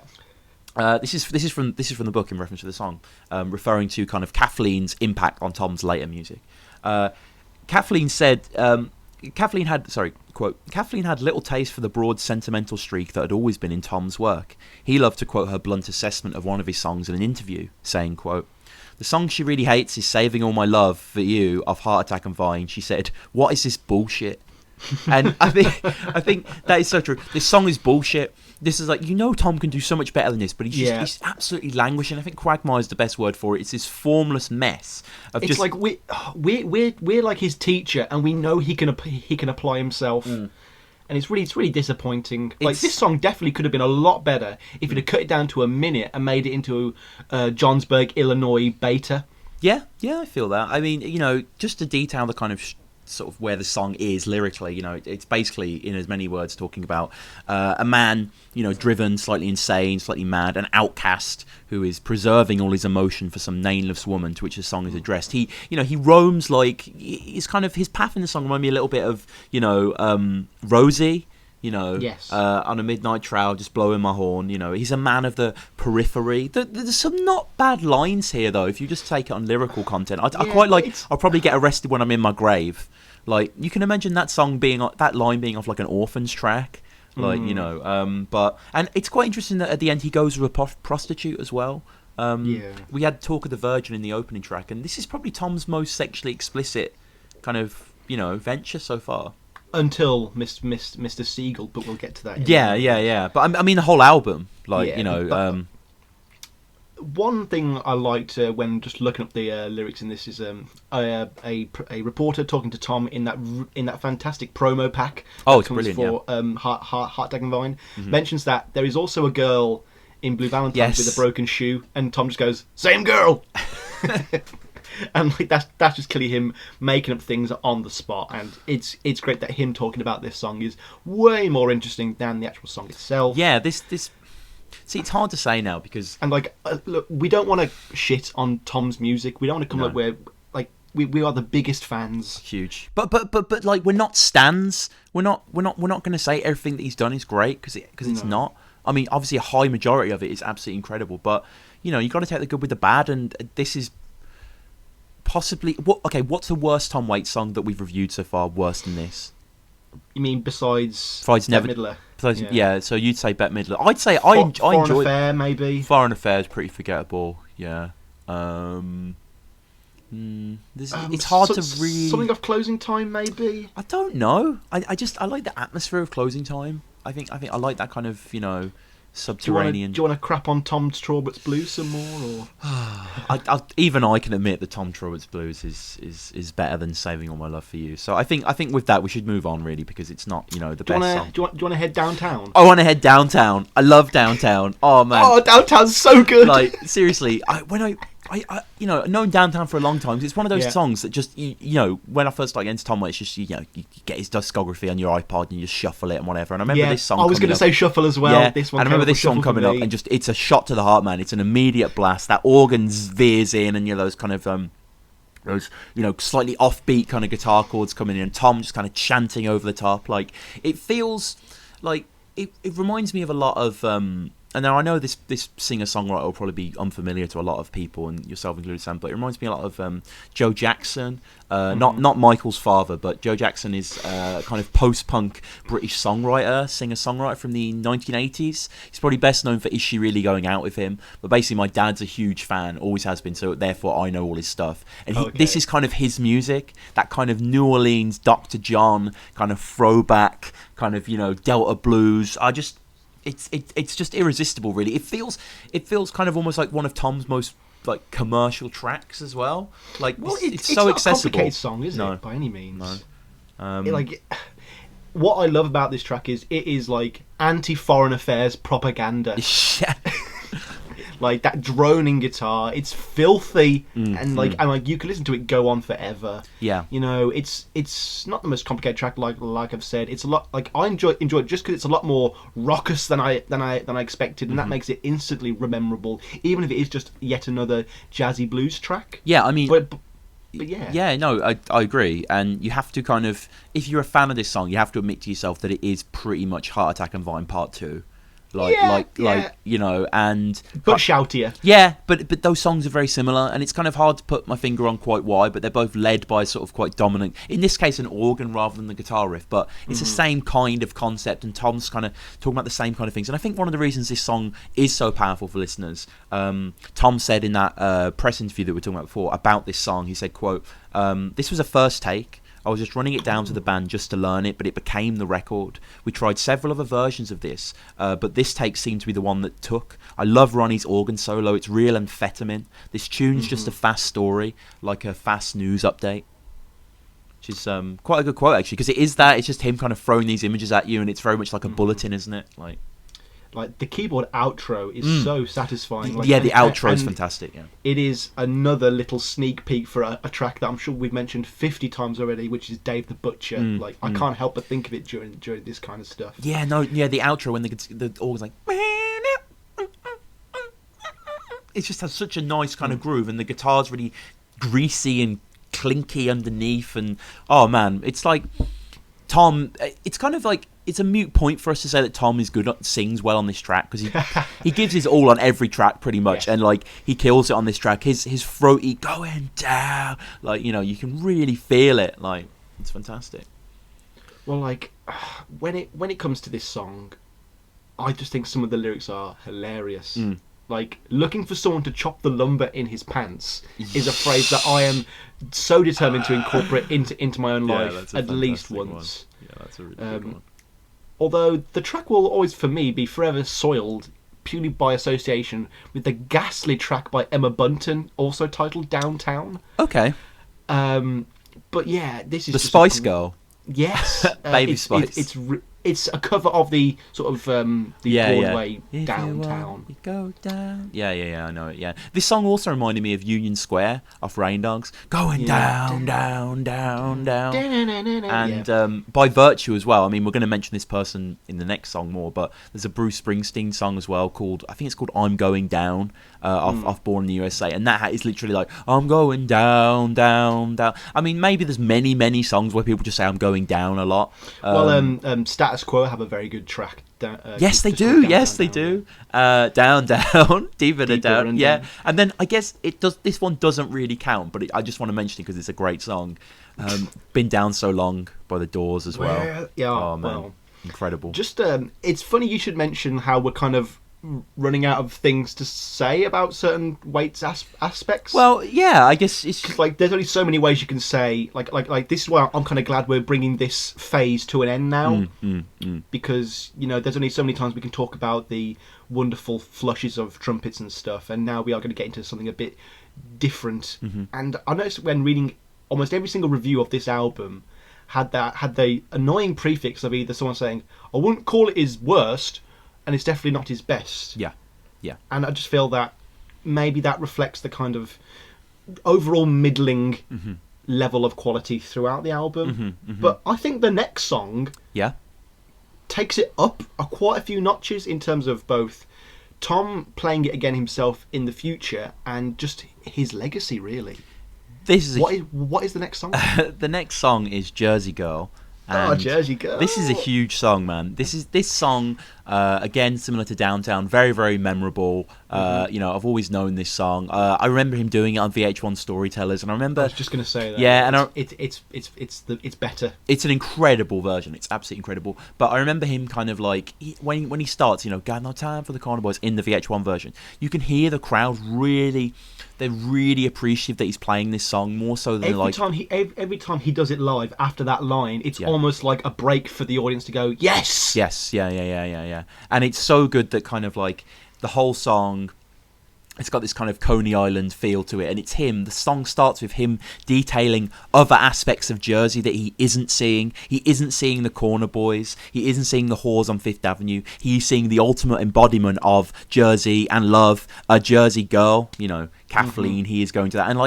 This is from the book in reference to the song, referring to kind of Kathleen's impact on Tom's later music. Kathleen said, Kathleen had little taste for the broad sentimental streak that had always been in Tom's work. He loved to quote her blunt assessment of one of his songs in an interview, saying, quote, "The song she really hates is Saving All My Love for You of Heartattack and Vine. She said, 'What is this bullshit?'" And I think that is so true. This song is bullshit. This is like, Tom can do so much better than this, but he's absolutely languishing. I think quagmire is the best word for it. It's this formless mess of it's like we're like his teacher, and we know he can apply himself. And it's really disappointing. Like, this song definitely could have been a lot better if he'd have cut it down to a minute and made it into Johnsburg, Illinois beta. Yeah, I feel that. I mean, just to detail the kind of sort of where the song is lyrically, it's basically, in as many words, talking about a man, driven, slightly insane, slightly mad, an outcast who is preserving all his emotion for some nameless woman to which the song is addressed. He roams like, his path in the song reminds me a little bit of, Rosie. Yes. On a midnight trail, just blowing my horn. He's a man of the periphery. There's some not bad lines here, though, if you just take it on lyrical content. I quite like, I'll probably get arrested when I'm in my grave. Like, you can imagine that line being off like an Orphans track. Like, but, and it's quite interesting that at the end he goes with a prostitute as well. We had Talk of the Virgin in the opening track, and this is probably Tom's most sexually explicit kind of, venture so far. Until Mr. Siegel, but we'll get to that. Yeah. But I mean, the whole album, like, one thing I liked when just looking up the lyrics in this is a reporter talking to Tom in that fantastic promo pack. Oh, it's brilliant. For Heartattack and Vine, mentions that there is also a girl in Blue Valentine with a broken shoe, and Tom just goes, "Same girl." And like that's just clearly him making up things on the spot, and it's great that him talking about this song is way more interesting than the actual song itself. Yeah, this see, it's hard to say now because, and like look, we don't want to shit on Tom's music. We don't want to come up where like we are the biggest fans. Huge, but like, we're not stans. We're not going to say everything that he's done is great because it's not. I mean, obviously a high majority of it is absolutely incredible, but you got to take the good with the bad, and this is possibly what's the worst Tom Waits song that we've reviewed so far worse than this? You mean besides Never Midler? Yeah, so you'd say Bette Midler. I'd say I enjoyed Foreign Affair, maybe. Foreign Affair is pretty forgettable. Yeah. It's hard to really. Something of Closing Time, maybe. I don't know. I like the atmosphere of Closing Time. I think I like that kind of subterranean. Do you want to crap on Tom Traubert's Blues some more? Or? Even I can admit that Tom Traubert's Blues is better than Saving All My Love for You. So I think with that we should move on, really, because it's not the best song. Do you want to head downtown? I want to head downtown. I love downtown. Oh man. Oh, downtown's so good. Like, seriously, known Downtown for a long time. It's one of those songs that just when I first started getting into Tom Waits, just you get his discography on your iPod and you just shuffle it and whatever. And I remember this song. I was going to say shuffle as well. Yeah, this one. And I remember this song coming up, and just it's a shot to the heart, man. It's an immediate blast. That organ veers in, and those kind of those slightly offbeat kind of guitar chords coming in, and Tom just kind of chanting over the top. Like, it feels like it reminds me of a lot of. And now I know this singer-songwriter will probably be unfamiliar to a lot of people, and yourself included, Sam, but it reminds me a lot of Joe Jackson. Not Michael's father, but Joe Jackson is kind of post-punk British singer-songwriter from the 1980s. He's probably best known for Is She Really Going Out With Him? But basically my dad's a huge fan, always has been, so therefore I know all his stuff. And this is kind of his music, that kind of New Orleans Dr. John kind of throwback, kind of, Delta blues. It's just irresistible, really. It feels kind of almost like one of Tom's most like commercial tracks as well. Like, it's so not accessible. A complicated song, is it? By any means. No. What I love about this track is it is like anti-Foreign Affairs propaganda. Yeah. like that droning guitar. It's filthy, and like you can listen to it go on forever. Yeah, you know, it's not the most complicated track. Like I've said, it's a lot. Like I enjoy it just because it's a lot more raucous than I expected, and that makes it instantly memorable, even if it is just yet another jazzy blues track. Yeah, I mean. But yeah. Yeah, no, I agree. And you have to kind of, if you're a fan of this song, you have to admit to yourself that it is pretty much Heartattack and Vine Part 2. Like, you know, and... But shoutier. Yeah, but those songs are very similar, and it's kind of hard to put my finger on quite why, but they're both led by sort of quite dominant, in this case, an organ rather than the guitar riff, but it's the same kind of concept, and Tom's kind of talking about the same kind of things. And I think one of the reasons this song is so powerful for listeners, Tom said in that press interview that we were talking about before, about this song, he said, quote, "This was a first take. I was just running it down to the band just to learn it, but it became the record. We tried several other versions of this, but this take seemed to be the one that took. I love Ronnie's organ solo. It's real amphetamine. This tune's just a fast story, like a fast news update." Which is quite a good quote, actually, because it is that. It's just him kind of throwing these images at you, and it's very much like a bulletin, isn't it? Like the keyboard outro is so satisfying. Like, yeah, the outro is fantastic. Yeah, it is another little sneak peek for a track that I'm sure we've mentioned 50 times already, which is Dave the Butcher. I can't help but think of it during this kind of stuff. Yeah, no, yeah, the outro when the organ's like, it just has such a nice kind of groove, and the guitar's really greasy and clinky underneath, and oh man, it's like Tom. It's kind of like. It's a moot point for us to say that Tom is good, sings well on this track, because he gives his all on every track pretty much, and like he kills it on this track. His throaty going down, like, you know, you can really feel it. Like, it's fantastic. Well, like when it comes to this song, I just think some of the lyrics are hilarious. Like, looking for someone to chop the lumber in his pants is a phrase that I am so determined to incorporate into my own life at least once. Yeah, that's a really good one. Although the track will always, for me, be forever soiled purely by association with the ghastly track by Emma Bunton, also titled Downtown. Okay. But yeah, this is the Spice Girl. Yes, Baby Spice. It's a cover of the sort of Broadway Downtown. You go down. Yeah, I know it. Yeah, this song also reminded me of Union Square off Rain Dogs, going down, down, down, down, and by virtue as well. I mean, we're going to mention this person in the next song more, but there's a Bruce Springsteen song as well called, I think it's called "I'm Going Down," off Born in the USA, and that is literally like, "I'm going down, down, down." I mean, maybe there's many songs where people just say "I'm going down" a lot. Status Quo have a very good track. Yes, they do. Down, down, deeper down. Yeah, and then I guess it does. This one doesn't really count, but I just want to mention it because it's a great song. Been Down So Long by the Doors as well. Yeah, oh man, well, incredible. Just it's funny you should mention how we're kind of running out of things to say about certain Waits aspects. Well, yeah, I guess it's like there's only so many ways you can say like this is why I'm kind of glad we're bringing this phase to an end now, because you know there's only so many times we can talk about the wonderful flushes of trumpets and stuff, and now we are going to get into something a bit different. And I noticed when reading almost every single review of this album had the annoying prefix of either someone saying, "I wouldn't call it his worst," and it's definitely not his best. Yeah. And I just feel that maybe that reflects the kind of overall middling level of quality throughout the album. But I think the next song takes it up quite a few notches in terms of both Tom playing it again himself in the future and just his legacy, really. What is the next song? The next song is Jersey Girl. Jersey Girl. This is a huge song, man. This song, again, similar to Downtown, very, very memorable. You know, I've always known this song. I remember him doing it on VH1 Storytellers, and I remember. I was just going to say that. Yeah, and it's better. It's an incredible version. It's absolutely incredible. But I remember him kind of like when he starts, you know, got no time for the Corner Boys in the VH1 version. You can hear the crowd really. They're really appreciative that he's playing this song more so than every time he does it live after that line, it's almost like a break for the audience to go, yes, yeah. And it's so good that kind of like the whole song, It's got this kind of Coney Island feel to it, and it's him. The song starts with him detailing other aspects of Jersey that he isn't seeing. He isn't seeing the corner boys. He isn't seeing the whores on Fifth Avenue. He's seeing the ultimate embodiment of Jersey and love. A Jersey girl, Kathleen. He is going to that, and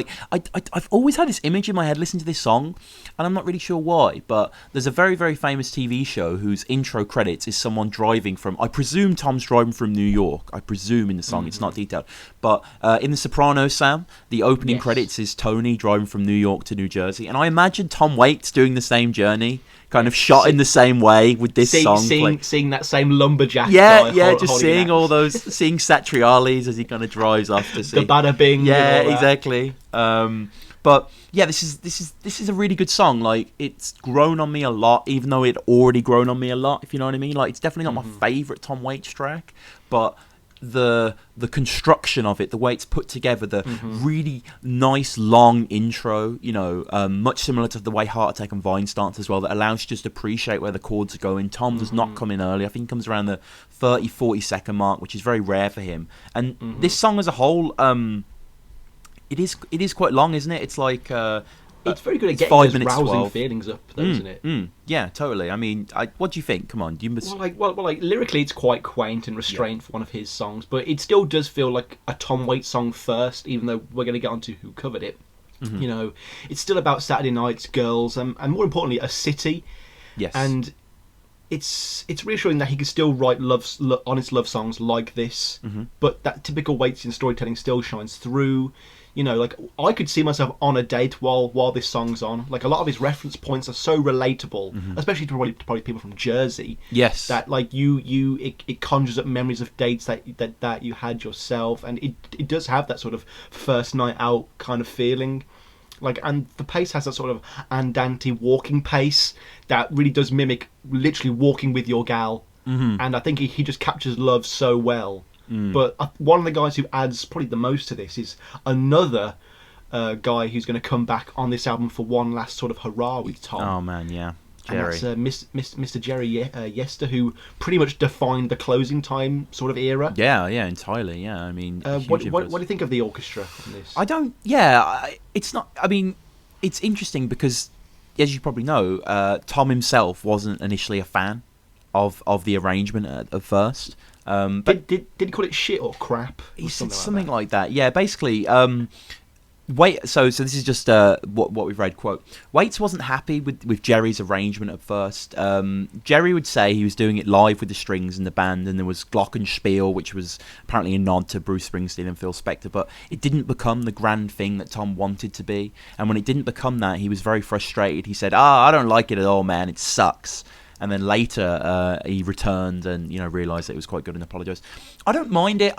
I've always had this image in my head. Listen to this song, and I'm not really sure why, but there's a very, very famous TV show whose intro credits is someone driving from. I presume Tom's driving from New York. I presume in the song, it's not detailed. But in The Sopranos, Sam, the opening credits is Tony driving from New York to New Jersey. And I imagine Tom Waits doing the same journey, kind of shot in the same way with this song. Seeing that same lumberjack guy. Yeah, just seeing all those, seeing Satriali's as he kind of drives off to see. The bada bing. Yeah, exactly. But yeah, this is a really good song. Like, it's grown on me a lot, even though it already grown on me a lot, if you know what I mean. Like, it's definitely not my favourite Tom Waits track, but the construction of it, the way it's put together, the really nice long intro, much similar to the way Heartattack and Vine starts as well, that allows you just to appreciate where the chords are going. Tom does not come in early. I think he comes around the 30-40 second mark, which is very rare for him. And this song as a whole, it is quite long, isn't it? It's like it's very good at getting those rousing 12 feelings up, though, isn't it? Yeah, totally. I mean, what do you think? Come on, lyrically, it's quite quaint and restrained for one of his songs, but it still does feel like a Tom Waits song first, even though we're going to get onto who covered it. It's still about Saturday nights, girls, and more importantly, a city. Yes, and it's reassuring that he can still write honest love songs like this, but that typical Waitsian storytelling still shines through. I could see myself on a date while this song's on. Like, a lot of his reference points are so relatable, especially to probably people from Jersey. Yes, that like it conjures up memories of dates that you had yourself, and it does have that sort of first night out kind of feeling. Like, and the pace has that sort of andante walking pace that really does mimic literally walking with your gal. And I think he just captures love so well. But one of the guys who adds probably the most to this is another guy who's going to come back on this album for one last sort of hurrah with Tom. Oh man, yeah, Jerry. And that's Mr. Jerry Yester, who pretty much defined the closing time sort of era. Yeah, entirely. Yeah, I mean, what do you think of the orchestra in this? It's not. I mean, it's interesting because, as you probably know, Tom himself wasn't initially a fan of the arrangement at first. But did he call it shit or crap? He said something like that. Yeah, basically. So this is just what we've read. Quote: Waits wasn't happy with Jerry's arrangement at first. Jerry would say he was doing it live with the strings and the band, and there was Glockenspiel, which was apparently a nod to Bruce Springsteen and Phil Spector, but it didn't become the grand thing that Tom wanted to be. And when it didn't become that, he was very frustrated. He said, I don't like it at all, man. It sucks. And then later he returned and realised that it was quite good and apologised. I don't mind it.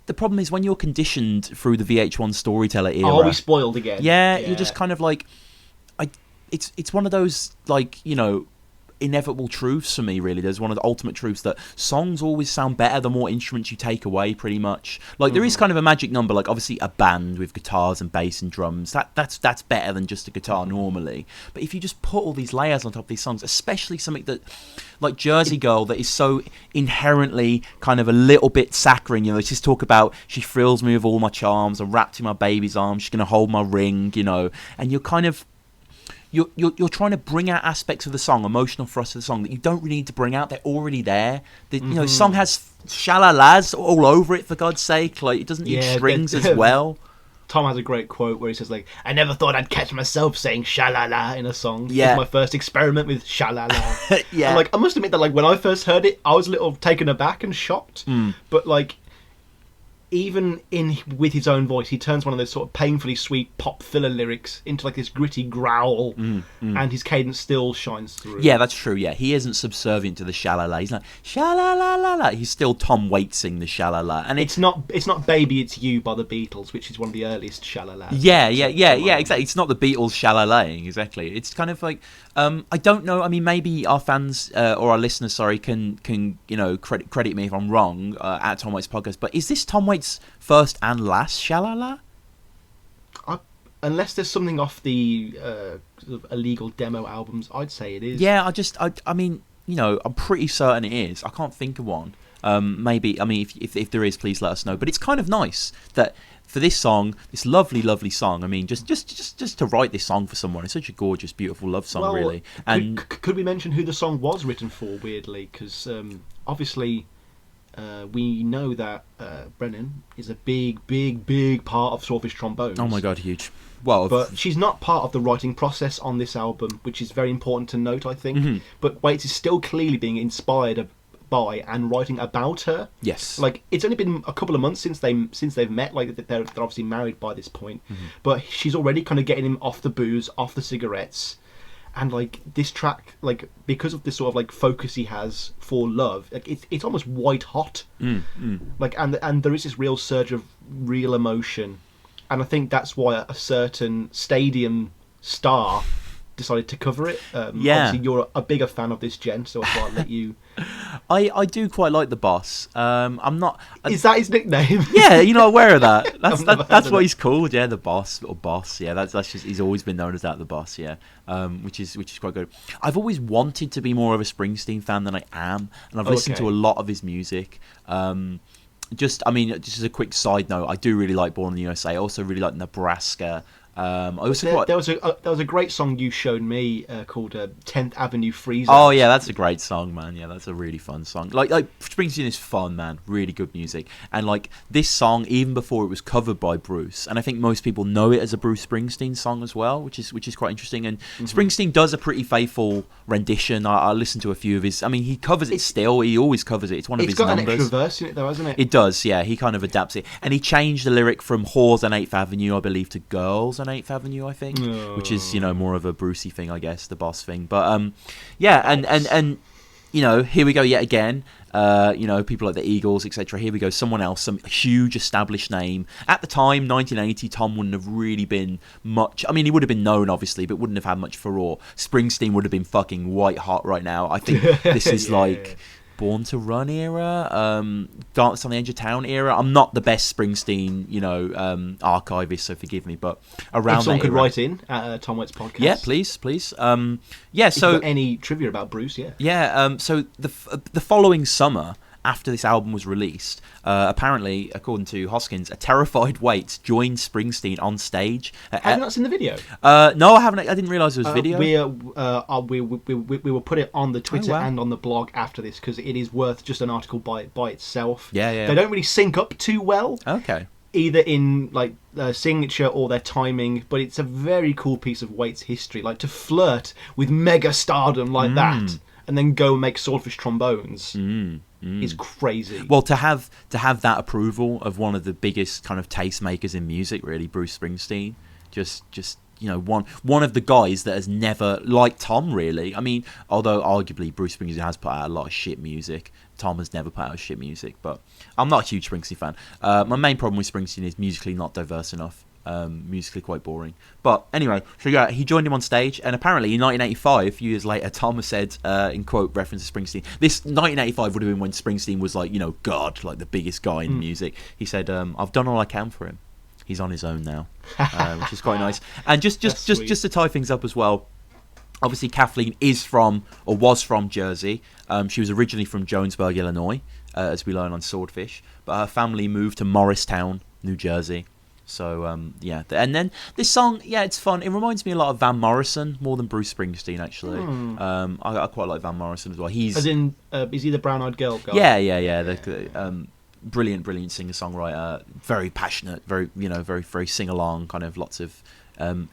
The problem is when you're conditioned through the VH1 storyteller era. Oh, we spoiled again. Yeah, you're just kind of like, it's one of those inevitable truths for me, really. There's one of the ultimate truths that songs always sound better the more instruments you take away, pretty much. Like, there is kind of a magic number, like obviously a band with guitars and bass and drums, that's better than just a guitar normally. But if you just put all these layers on top of these songs, especially something that like Jersey Girl, that is so inherently kind of a little bit saccharine, let's just talk about, she thrills me with all my charms, I'm wrapped in my baby's arms, she's gonna hold my ring, and you're kind of You're trying to bring out aspects of the song, emotional thrust of the song, that you don't really need to bring out. They're already there. The song has shalalas all over it, for God's sake. Like, it doesn't need strings as well. Tom has a great quote where he says, like, I never thought I'd catch myself saying shalala in a song. Yeah. It was my first experiment with shalala. Yeah. And, like, I must admit that, like, when I first heard it, I was a little taken aback and shocked. But, like, even with his own voice, he turns one of those sort of painfully sweet pop filler lyrics into like this gritty growl, and his cadence still shines through. Yeah, that's true. Yeah, he isn't subservient to the shalala. He's like shalala. He's still Tom Waitsing the shalala, and it's not "Baby It's You" by the Beatles, which is one of the earliest shalalas. Yeah, exactly. It's not the Beatles shalalaing, exactly. It's kind of like I don't know. I mean, maybe our fans or our listeners, sorry, can credit me if I'm wrong at Tom Waits Podcast. But is this Tom Waits' first and last shalala? Unless there's something off the sort of illegal demo albums, I'd say it is. Yeah, I mean, I'm pretty certain it is. I can't think of one. Maybe, I mean, if there is, please let us know. But it's kind of nice that for this song, this lovely, lovely song. I mean, just to write this song for someone, it's such a gorgeous, beautiful love song, really. And could we mention who the song was written for? Weirdly, because obviously. We know that Brennan is a big part of Swordfish Trombones. Oh my god, huge. Well, but she's not part of the writing process on this album, which is very important to note, I think. Mm-hmm. But Waits is still clearly being inspired by and writing about her. Yes. Like, it's only been a couple of months since they've met. Like, they're obviously married by this point. Mm-hmm. But she's already kind of getting him off the booze, off the cigarettes. And like this track, like because of this sort of like focus he has for love, like it's almost white hot. Like and there is this real surge of real emotion, and I think that's why a certain stadium star decided to cover it. Obviously you're a bigger fan of this, Jen, so I thought I'd let you. I do quite like the boss. I'm not. Is that his nickname? Yeah, you're not aware of that. That's what he's called. Yeah, the boss or boss. Yeah, that's just he's always been known as that, the boss. Yeah, which is quite good. I've always wanted to be more of a Springsteen fan than I am, and I've listened to a lot of his music. Just as a quick side note, I do really like Born in the USA. I also really like Nebraska. There was a great song you showed me called 10th Avenue Freeze. Oh yeah, that's a great song, man. Yeah, that's a really fun song. Like Springsteen is fun, man. Really good music. And like this song, even before it was covered by Bruce, and I think most people know it as a Bruce Springsteen song as well, which is quite interesting. And Springsteen does a pretty faithful rendition. I listened to a few of his. I mean, he covers it still. He always covers it. It's one of his numbers. It's got an extra verse in it, though, hasn't it? It does. Yeah, he kind of adapts it, and he changed the lyric from "Whores on 8th Avenue," I believe, to "Girls on 8th Avenue," I think, which is more of a Brucey thing, I guess, the boss thing. But yeah, and here we go yet again. People like the Eagles, etc. Here we go, someone else, some huge established name at the time, 1980. Tom wouldn't have really been much. I mean, he would have been known, obviously, but wouldn't have had much furore. Springsteen would have been fucking white hot right now. I think this is Born to Run era, Dance on the Edge of Town era. I'm not the best Springsteen, archivist, so forgive me, but around if someone that could era, write in at TomWaitsPodcast. Yeah, please. If So you've got any trivia about Bruce, so the following summer, after this album was released, apparently, according to Hoskins, a terrified Waits joined Springsteen on stage. Have you not seen the video? No, I haven't. I didn't realise it was video. We will put it on the Twitter and on the blog after this because it is worth just an article by itself. Yeah. They don't really sync up too well. Okay. Either in signature or their timing, but it's a very cool piece of Waits history. Like to flirt with mega stardom like that, and then go make Swordfish Trombones. Is crazy. Well, to have that approval of one of the biggest kind of tastemakers in music, really, Bruce Springsteen, just one of the guys that has never, like Tom, really. I mean, although arguably Bruce Springsteen has put out a lot of shit music, Tom has never put out shit music. But I'm not a huge Springsteen fan. My main problem with Springsteen is musically not diverse enough. Musically quite boring. But anyway, so yeah, he joined him on stage, and apparently in 1985, a few years later, Tom said, in quote reference to Springsteen, this 1985 would have been when Springsteen was like, God, like the biggest guy in music. He said, I've done all I can for him. He's on his own now, which is quite nice. And just to tie things up as well, obviously Kathleen was from Jersey. She was originally from Jonesburg, Illinois, as we learn on Swordfish, but her family moved to Morristown, New Jersey. So, and then this song, it's fun. It reminds me a lot of Van Morrison, more than Bruce Springsteen, actually. I quite like Van Morrison as well. Is he the brown-eyed girl guy? Yeah. The brilliant singer-songwriter, very passionate, very sing-along, kind of lots of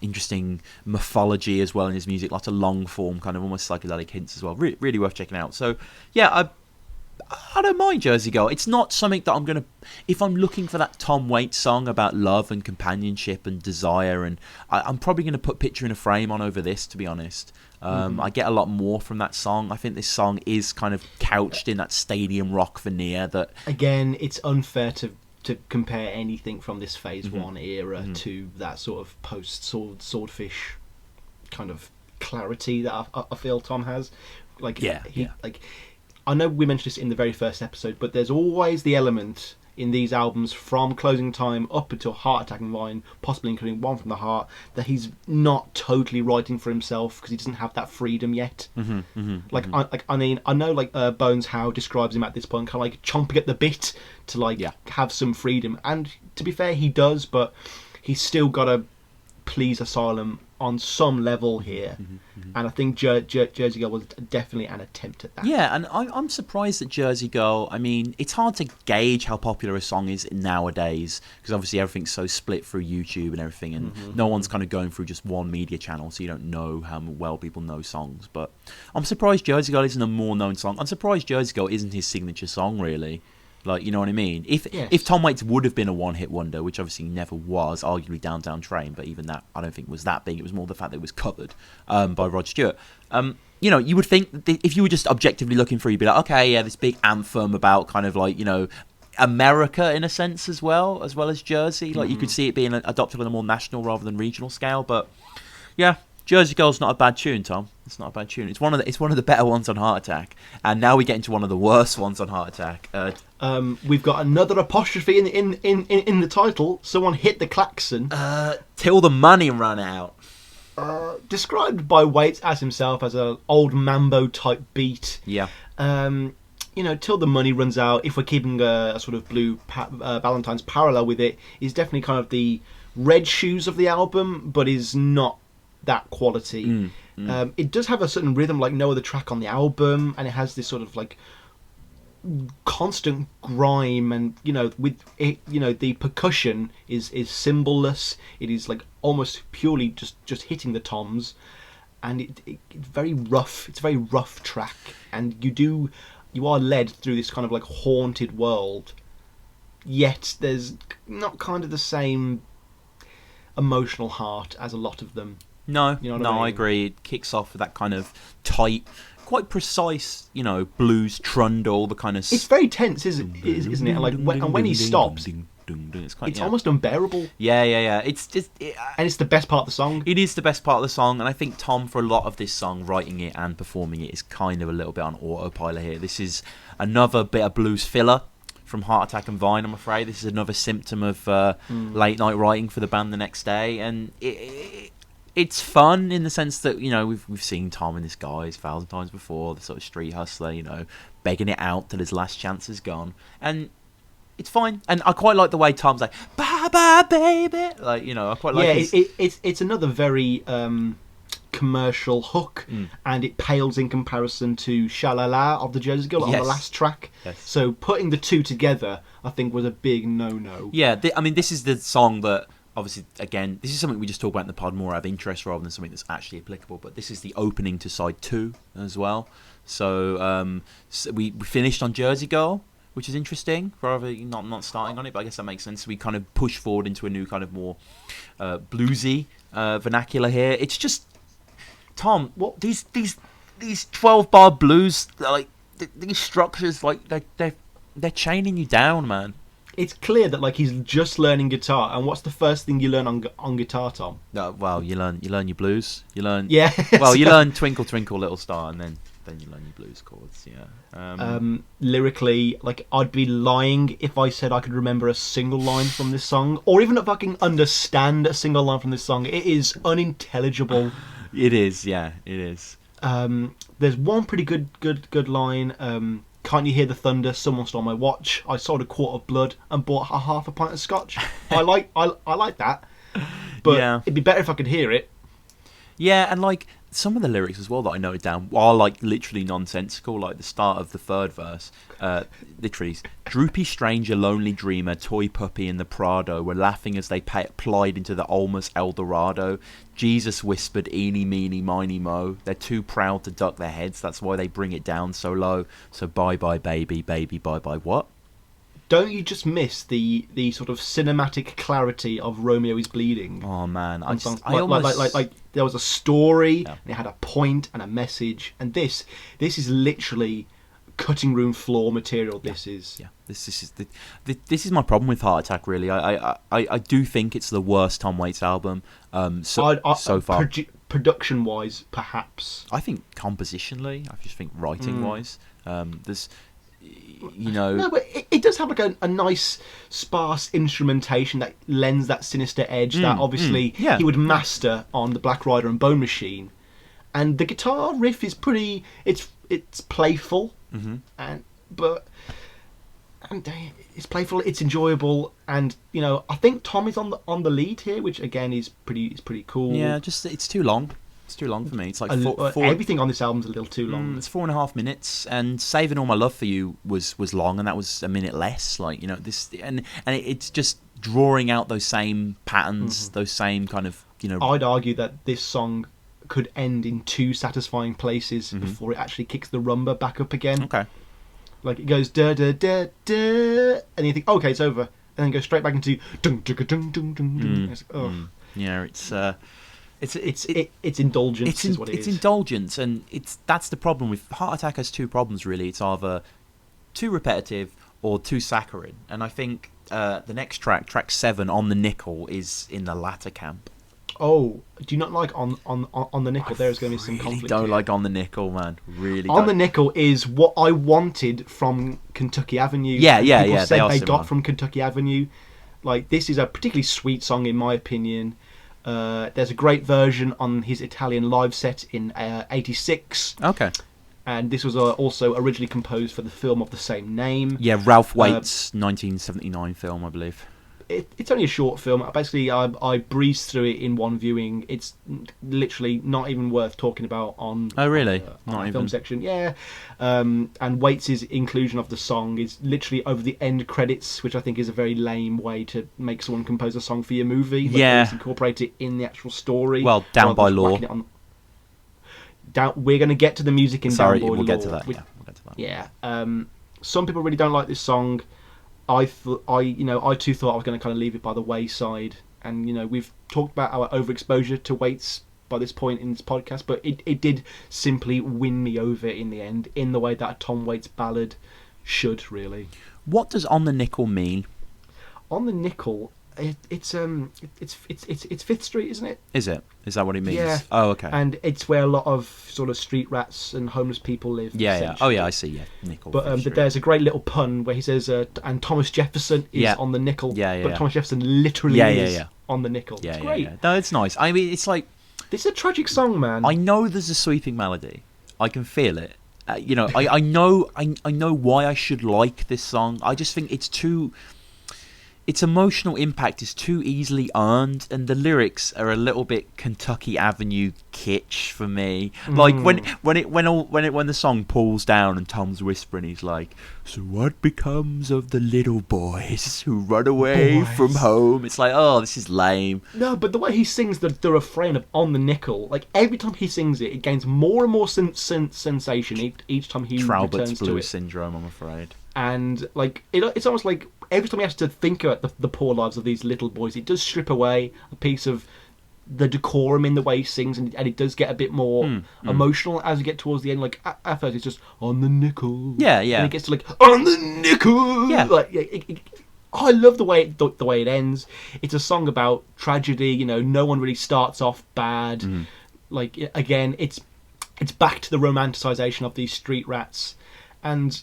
interesting mythology as well in his music, lots of long-form, kind of almost psychedelic hints as well. Really worth checking out. So, yeah, I don't mind Jersey Girl. It's not something that I'm going to... If I'm looking for that Tom Waits song about love and companionship and desire, and I'm probably going to put Picture in a Frame on over this, to be honest. I get a lot more from that song. I think this song is kind of couched in that stadium rock veneer that... Again, it's unfair to compare anything from this Phase 1 era to that sort of post-Swordfish kind of clarity that I feel Tom has. I know we mentioned this in the very first episode, but there's always the element in these albums from Closing Time up until Heartattack and Vine, possibly including One from the Heart, that he's not totally writing for himself because he doesn't have that freedom yet. I mean, I know Bones Howe describes him at this point kind of like chomping at the bit to have some freedom, and to be fair, he does, but he's still got to please Asylum on some level here, and I think Jersey Girl was definitely an attempt at that. Yeah, and I'm surprised that Jersey Girl, I mean, it's hard to gauge how popular a song is nowadays, because obviously everything's so split through YouTube and everything, and no one's kind of going through just one media channel, so you don't know how well people know songs. But I'm surprised Jersey Girl isn't a more known song. I'm surprised Jersey Girl isn't his signature song, really. Like, you know what I mean? If Tom Waits would have been a one-hit wonder, which obviously never was, arguably Down Train, but even that I don't think was that big. It was more the fact that it was covered by Rod Stewart. You know, you would think that if you were just objectively looking through, you'd be like, okay, yeah, this big anthem about kind of like, you know, America in a sense as well as Jersey. Like, you could see it being adopted on a more national rather than regional scale. But yeah, Jersey Girl's not a bad tune, Tom. It's not a bad tune. It's one of the better ones on Heartattack, and now we get into one of the worst ones on Heartattack. We've got another apostrophe in the title. Someone hit the klaxon. Till the money run out. Described by Waits as himself as an old mambo type beat. Yeah. You know, till the money runs out. If we're keeping a sort of Blue Valentine's parallel with it, is definitely kind of the Red Shoes of the album, but is not that quality. It does have a certain rhythm like no other track on the album, and it has this sort of like constant grime, and you know, with it, you know, the percussion is cymballess. It is like almost purely just hitting the toms, and it's very rough. It's a very rough track, and you are led through this kind of like haunted world, yet there's not kind of the same emotional heart as a lot of them. No, you know what I mean? I agree. It kicks off with that kind of tight, quite precise, you know, blues trundle. The kind of it's very tense, isn't it? And like when he stops, it's almost unbearable. Yeah. It's just, and it's the best part of the song. It is the best part of the song, and I think Tom, for a lot of this song, writing it and performing it, is kind of a little bit on autopilot here. This is another bit of blues filler from Heartattack and Vine, I'm afraid. This is another symptom of late night writing for the band the next day, and it's fun in the sense that, you know, we've seen Tom in this guise 1,000 times before, the sort of street hustler, you know, begging it out till his last chance is gone, and it's fine. And I quite like the way Tom's like, bye bye baby, like, you know, I quite like it's another very commercial hook, and it pales in comparison to Sha-La-La of the Jersey Girl on the last track. So putting the two together, I think, was a big no-no. Yeah, I mean, this is the song that, obviously, again, this is something we just talk about in the pod more out of interest rather than something that's actually applicable, but this is the opening to side 2 as well. So, we finished on Jersey Girl, which is interesting, rather not starting on it, but I guess that makes sense. We kind of push forward into a new kind of more bluesy vernacular here. It's just, Tom, what these 12-bar blues, like these structures, like they're chaining you down, man. It's clear that like he's just learning guitar, and what's the first thing you learn on guitar, Tom? Well, you learn your blues. You learn you learn Twinkle Twinkle Little Star, and then you learn your blues chords. Yeah. Lyrically, like, I'd be lying if I said I could remember a single line from this song, or even if I can understand a single line from this song. It is unintelligible. It is, yeah, it is. There's one pretty good line. Can't you hear the thunder? Someone stole my watch. I sold a quart of blood and bought a half a pint of scotch. I like that, but it'd be better if I could hear it. Yeah, and like some of the lyrics as well that I noted down are like literally nonsensical. Like the start of the third verse, literally, droopy stranger, lonely dreamer, toy puppy in the Prado were laughing as they plied into the almost El Dorado. Jesus whispered, eeny, meeny, miny, mo. They're too proud to duck their heads. That's why they bring it down so low. So bye bye baby, baby, bye bye what? Don't you just miss the sort of cinematic clarity of Romeo is Bleeding? Oh man, I almost like there was a story, and it had a point and a message, and this is literally cutting room floor material. This is my problem with Heartattack. Really, I do think it's the worst Tom Waits album so far. Production wise, perhaps. I think compositionally, I just think writing wise, there's. No, but it does have like a nice sparse instrumentation that lends that sinister edge that obviously he would master on the Black Rider and Bone Machine. And the guitar riff is pretty. It's playful, and it's playful. It's enjoyable, and I think Tom is on the lead here, which again is pretty cool. Yeah, just it's too long. It's too long for me. It's like everything on this album's a little too long. It's 4.5 minutes, and Saving All My Love for You was long, and that was a minute less. Like this, and it's just drawing out those same patterns, those same kind of I'd argue that this song could end in two satisfying places before it actually kicks the rumba back up again. Okay. Like it goes da da da da, and you think, okay, it's over, and then goes straight back into dun dun dun dun dun. It's like, yeah, it's indulgence. Is what it is. It's indulgence, and that's the problem with Heart Attack. Has two problems really. It's either too repetitive or too saccharine, and I think the next track 7 on the nickel, is in the latter camp. Oh, do you not like on the nickel? There's going to be some conflict. Don't here. like on the nickel, man. Really. On the nickel is what I wanted from Kentucky Avenue. Yeah. People said they got from Kentucky Avenue. Like, this is a particularly sweet song in my opinion. There's a great version on his Italian live set in '86. Okay. And this was also originally composed for the film of the same name. Yeah, Ralph Waite's 1979 film, I believe. It's only a short film. Basically, I breezed through it in one viewing. It's literally not even worth talking about on. Oh, really? On not the even film section, yeah. And Waits' inclusion of the song is literally over the end credits, which I think is a very lame way to make someone compose a song for your movie. Yeah. Incorporate it in the actual story. Well, Down by Law. We're going to get to the music in Down by Law. We'll get to that. We'll get to that. Yeah. Some people really don't like this song. I too thought I was going to kind of leave it by the wayside, and we've talked about our overexposure to Waits by this point in this podcast, but it did simply win me over in the end, in the way that a Tom Waits ballad should, really. What does On the Nickel mean? On the Nickel, it's Fifth Street, isn't it? Is it? Is that what it means? Yeah. Oh, okay. And it's where a lot of sort of street rats and homeless people live. Yeah. Oh, yeah. I see. Yeah. Nickel. But there's a great little pun where he says, "And Thomas Jefferson is on the nickel." Yeah. But Thomas Jefferson literally is on the nickel. Yeah. It's great. Yeah. No, it's nice. I mean, it's like, this is a tragic song, man. I know there's a sweeping melody. I can feel it. I know why I should like this song. I just think its emotional impact is too easily earned, and the lyrics are a little bit Kentucky Avenue kitsch for me. Like when the song pulls down and Tom's whispering, he's like, "So what becomes of the little boys who run away from home?" It's like, oh, this is lame. No, but the way he sings the refrain of On the Nickel, like every time he sings it, it gains more and more sensation each time he Traubert's returns to blues it. syndrome, I'm afraid. And like it's almost like every time he has to think about the poor lives of these little boys, it does strip away a piece of the decorum in the way he sings, and it does get a bit more emotional as you get towards the end. Like at first it's just on the nickel, yeah, and it gets to like on the nickel, yeah. Like I love the way it ends. It's a song about tragedy. No one really starts off bad. Like again, it's back to the romanticization of these street rats, and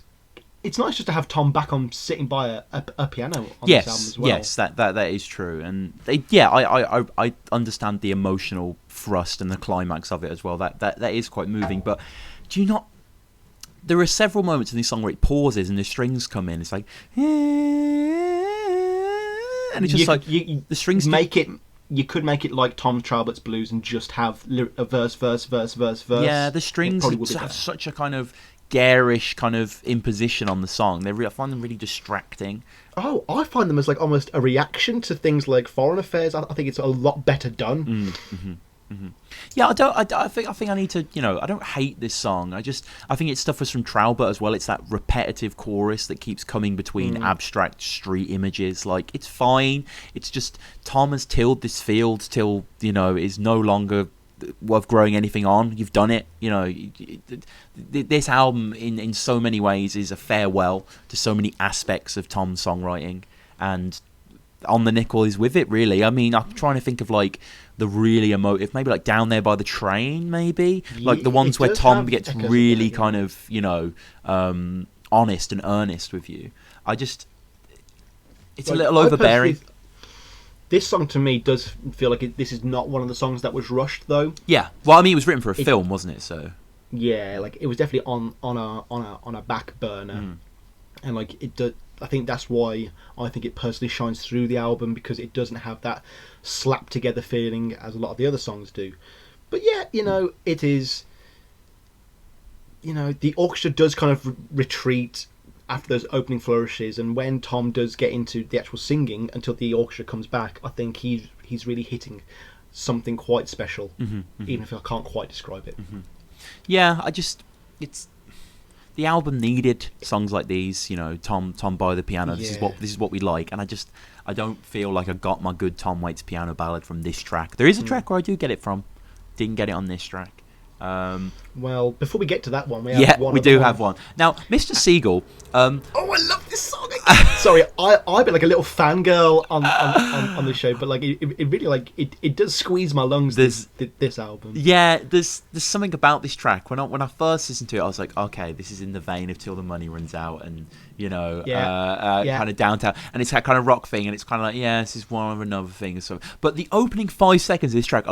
it's nice just to have Tom back on sitting by a piano on this album as well. Yes, that is true, and I understand the emotional thrust and the climax of it as well. That is quite moving. But do you not? There are several moments in this song where it pauses and the strings come in. It's like, and it's just the strings make it. You could make it like Tom Traubert's blues and just have a verse. Yeah, the strings have such a kind of garish kind of imposition on the song. I find them really distracting. Oh, I find them as like almost a reaction to things like Foreign Affairs. I think it's a lot better done. Yeah, I think I need to. I don't hate this song. I think it suffers from Traubert as well. It's that repetitive chorus that keeps coming between abstract street images. Like, it's fine. It's just Tom has tilled this field till is no longer worth growing anything on. You've done it. This album in so many ways is a farewell to so many aspects of Tom's songwriting, and On the Nickel is with it, really. I mean, I'm trying to think of like the really emotive, maybe like Down There by the Train, maybe like the ones where Tom gets really kind of honest and earnest with you. It's Like, a little overbearing. This song to me does feel like this is not one of the songs that was rushed, though. Yeah, well, I mean, it was written for a film, wasn't it? So yeah, like it was definitely on a back burner, and like it does. I think that's why I think it personally shines through the album, because it doesn't have that slapped together feeling as a lot of the other songs do. But yeah, it is. The orchestra does kind of retreat after those opening flourishes, and when Tom does get into the actual singing until the orchestra comes back, I think he's really hitting something quite special, even if I can't quite describe it. Yeah, the album needed songs like these, Tom by the piano. This is what we like, and I don't feel like I got my good Tom Waits piano ballad from this track. There is a track where I do get it from, didn't get it on this track. Well, before we get to that one, we have one. Now, Mr. Siegel. Oh, I love this song. Sorry, I've been like a little fangirl on the show, but like it really like it does squeeze my lungs. This album. Yeah, there's something about this track. When I first listened to it, I was like, okay, this is in the vein of Till the Money Runs Out, and kind of downtown, and it's that kind of rock thing, and it's kind of like, yeah, this is one of another thing or so. But the opening 5 seconds of this track, I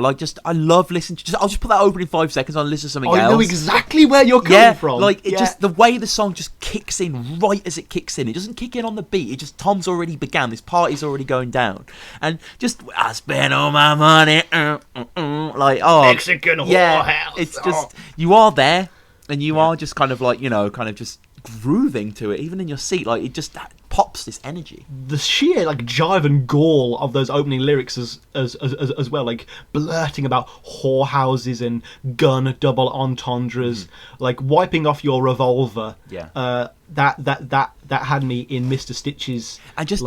love listening to. I'll just put that opening 5 seconds on and listen to something else. I know exactly where you're coming from. Like just the way the song just kicks in right as it kicks in. It doesn't kick in on the beat. It just Tom's already began. This party's already going down, and just I spent all my money, like Mexican whorehouse. It's just you are there, and you are just kind of like kind of just grooving to it, even in your seat. Like it just pops this energy. The sheer like jive and gall of those opening lyrics as well, like blurting about whorehouses and gun double entendres, like wiping off your revolver. Yeah. That had me in Mr. Stitch's, and just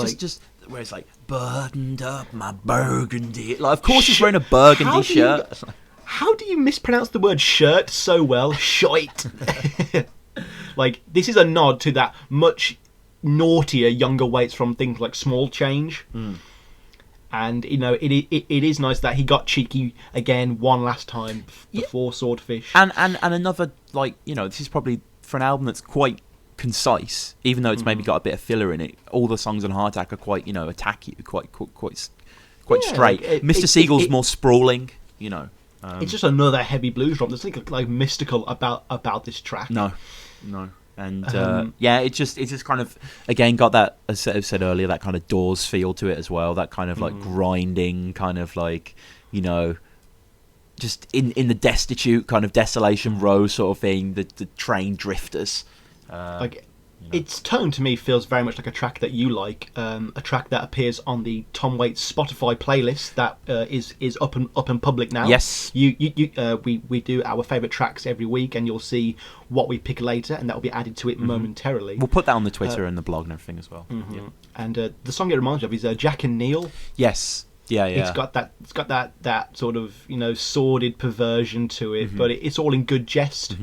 where it's like buttoned up my burgundy. Like of course he's wearing a burgundy shirt. How do you mispronounce the word shirt so well? Shite. Like this is a nod to that much naughtier younger Waits from things like Small Change, and it is nice that he got cheeky again one last time before Swordfish, and another, like this is probably for an album that's quite concise, even though it's maybe got a bit of filler in it. All the songs on Heartattack are quite attack you quite straight. Mr. Siegel's more sprawling. It's just another heavy blues drum. There's something like mystical about this track. No. And it's just kind of again got that, as I said earlier, that kind of Doors feel to it as well. That kind of like grinding, kind of like just in the destitute kind of Desolation Row sort of thing. The train drifters. Its tone to me feels very much like a track that you like, a track that appears on the Tom Waits Spotify playlist that is up and public now. Yes, we do our favourite tracks every week, and you'll see what we pick later, and that will be added to it momentarily. We'll put that on the Twitter and the blog and everything as well. Yeah. And the song it reminds me of is Jack and Neil. Yes. Yeah. It's got that sort of sordid perversion to it, but it's all in good jest.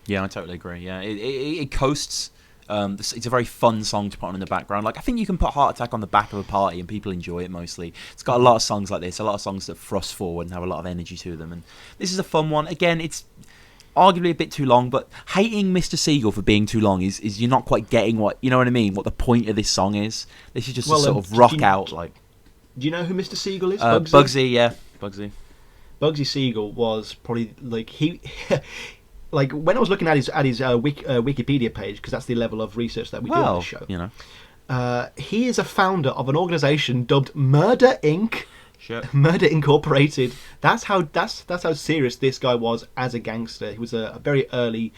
Yeah, I totally agree. Yeah, it coasts. It's a very fun song to put on in the background. Like I think you can put Heartattack on the back of a party and people enjoy it mostly. It's got a lot of songs like this, a lot of songs that thrust forward and have a lot of energy to them. And this is a fun one. Again, it's arguably a bit too long, but hating Mr. Siegel for being too long is you're not quite getting what I mean. What the point of this song is. This is just a sort of rock out. Like, do you know who Mr. Siegel is? Bugsy, yeah, Bugsy. Bugsy Siegel was probably like he. Like when I was looking at his Wikipedia page, because that's the level of research that we do on the show. He is a founder of an organisation dubbed Murder Inc. Sure. Murder Incorporated. That's how serious this guy was as a gangster. He was a very early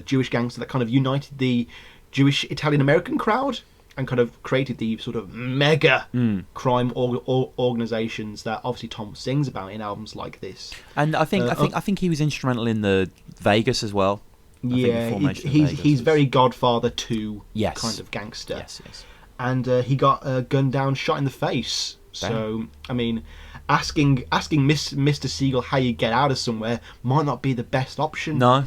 Jewish gangster that kind of united the Jewish Italian American crowd and kind of created the sort of mega crime organisations that obviously Tom sings about in albums like this. And I think he was instrumental in the Vegas as well. He's very Godfather 2 kind of gangster. Yes. And he got gunned down, shot in the face. Damn. So I mean, asking Mr. Siegel how you get out of somewhere might not be the best option. No,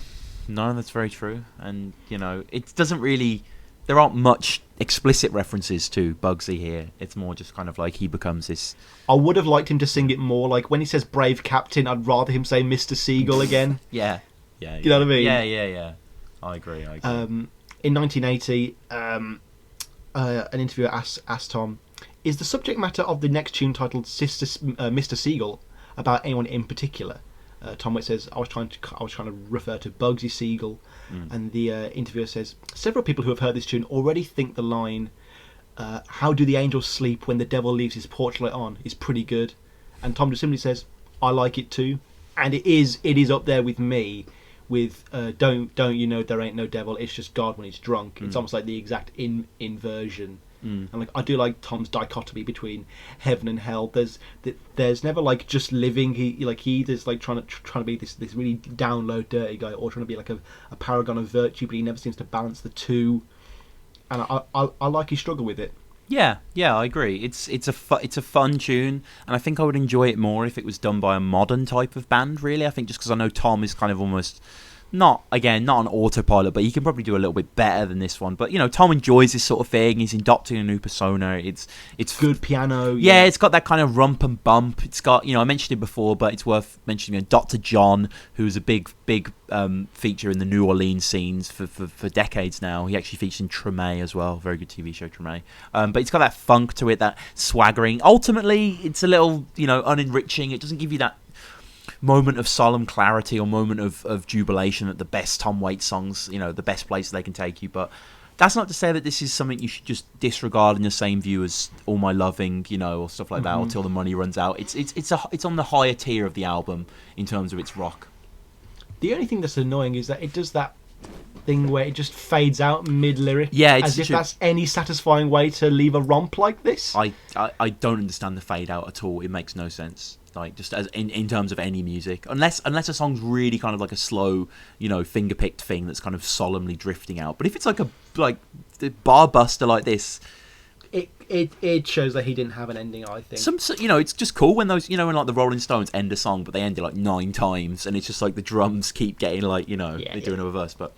that's very true. And it doesn't really. There aren't much explicit references to Bugsy here. It's more just kind of like he becomes this. I would have liked him to sing it more. Like when he says "Brave Captain," I'd rather him say "Mr. Siegel" again. Yeah. You know what I mean? Yeah. I agree. in 1980, an interviewer asked Tom, "Is the subject matter of the next tune titled Mr. Siegel about anyone in particular?" Tom Waits says, I was trying to refer to Bugsy Siegel, and the interviewer says, "Several people who have heard this tune already think the line, 'How do the angels sleep when the devil leaves his porch light on,' is pretty good." And Tom just simply says, "I like it too," and it is up there with me. With don't you know there ain't no devil, it's just God when he's drunk. It's almost like the exact inversion. And like I do like Tom's dichotomy between heaven and hell. There's never like just living. He either's like trying to be this really down low dirty guy, or trying to be like a paragon of virtue, but he never seems to balance the two. And I like his struggle with it. Yeah, I agree. It's a fun tune, and I think I would enjoy it more if it was done by a modern type of band. Really, I think just because I know Tom is kind of almost not an autopilot, but he can probably do a little bit better than this one. But Tom enjoys this sort of thing. He's adopting a new persona. It's good piano. Yeah, it's got that kind of rump and bump. It's got I mentioned it before, but it's worth mentioning. Dr. John, who's a big feature in the New Orleans scenes for decades now. He actually features in Treme as well. Very good TV show, Treme. But it's got that funk to it, that swaggering. Ultimately, it's a little unenriching. It doesn't give you that moment of solemn clarity or moment of jubilation at the best Tom Waits songs, the best place they can take you. But that's not to say that this is something you should just disregard in the same view as All My Loving, or stuff like that, or Till the Money Runs Out. It's on the higher tier of the album in terms of its rock. The only thing that's annoying is that it does that thing where it just fades out mid-lyric. Yeah, as if that's any satisfying way to leave a romp like this. I don't understand the fade out at all. It makes no sense. Like just as in terms of any music, unless a song's really kind of like a slow, finger picked thing that's kind of solemnly drifting out. But if it's like the bar buster like this, it shows that he didn't have an ending. I think it's just cool when those when like the Rolling Stones end a song, but they end it like 9 times, and it's just like the drums keep getting like they do another verse. But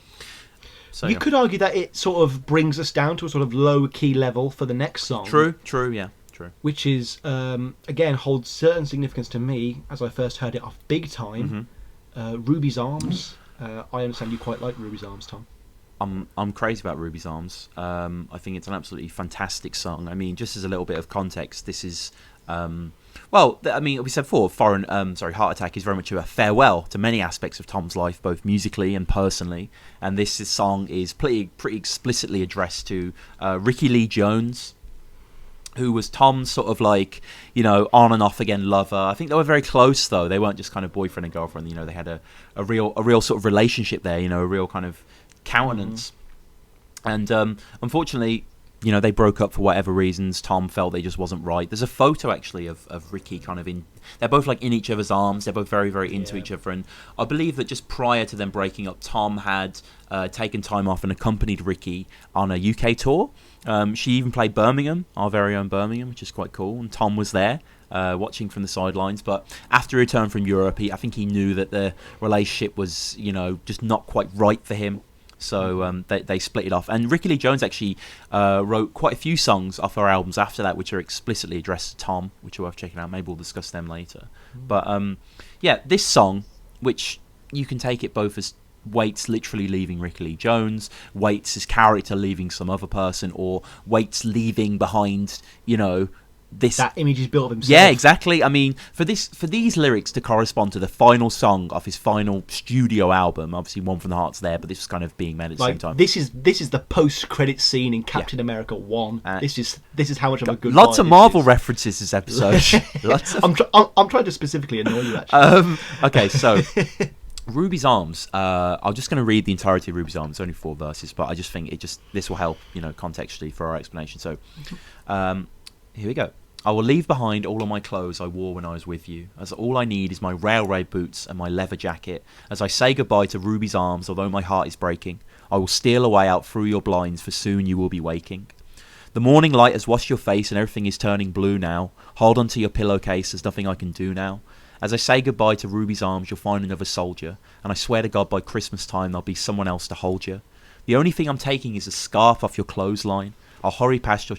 so you could argue that it sort of brings us down to a sort of low key level for the next song. True, yeah. Which is, again, holds certain significance to me as I first heard it off big time. Ruby's Arms. I understand you quite like Ruby's Arms, Tom. I'm crazy about Ruby's Arms. I think it's an absolutely fantastic song. I mean, just as a little bit of context, this is... we said before, Heartattack is very much a farewell to many aspects of Tom's life, both musically and personally. And this song is pretty explicitly addressed to Ricky Lee Jones, who was Tom's sort of like, on and off again lover. I think they were very close though. They weren't just kind of boyfriend and girlfriend. They had a real sort of relationship there. A real kind of countenance. And unfortunately, they broke up for whatever reasons. Tom felt they just wasn't right. There's a photo actually of Ricky kind of in. They're both like in each other's arms. They're both very, very into each other. And I believe that just prior to them breaking up, Tom had taken time off and accompanied Ricky on a UK tour. She even played Birmingham, our very own Birmingham, which is quite cool. And Tom was there watching from the sidelines. But after he returned from Europe, I think he knew that the relationship was, just not quite right for him. So they split it off. And Ricky Lee Jones actually wrote quite a few songs off her albums after that, which are explicitly addressed to Tom, which are worth checking out. Maybe we'll discuss them later. But this song, which you can take it both as Waits literally leaving Ricky Lee Jones, Waits' character leaving some other person, or Waits leaving behind, that image he's built of himself. Yeah, exactly. I mean, for these lyrics to correspond to the final song of his final studio album, obviously One from the Heart's there, but this was kind of being made at the same time. This is the post-credit scene in Captain America 1. This is how much of a good. Lots of Marvel references this episode. I'm trying to specifically annoy you actually. Okay, so Ruby's Arms. I'm just going to read the entirety of Ruby's Arms. It's only 4 verses, but I just think this will help, contextually for our explanation. So, here we go. I will leave behind all of my clothes I wore when I was with you, as all I need is my railway boots and my leather jacket. As I say goodbye to Ruby's Arms, although my heart is breaking, I will steal away out through your blinds, for soon you will be waking. The morning light has washed your face and everything is turning blue now. Hold on to your pillowcase, there's nothing I can do now. As I say goodbye to Ruby's Arms, you'll find another soldier, and I swear to God by Christmas time there'll be someone else to hold you. The only thing I'm taking is a scarf off your clothesline. I'll hurry past your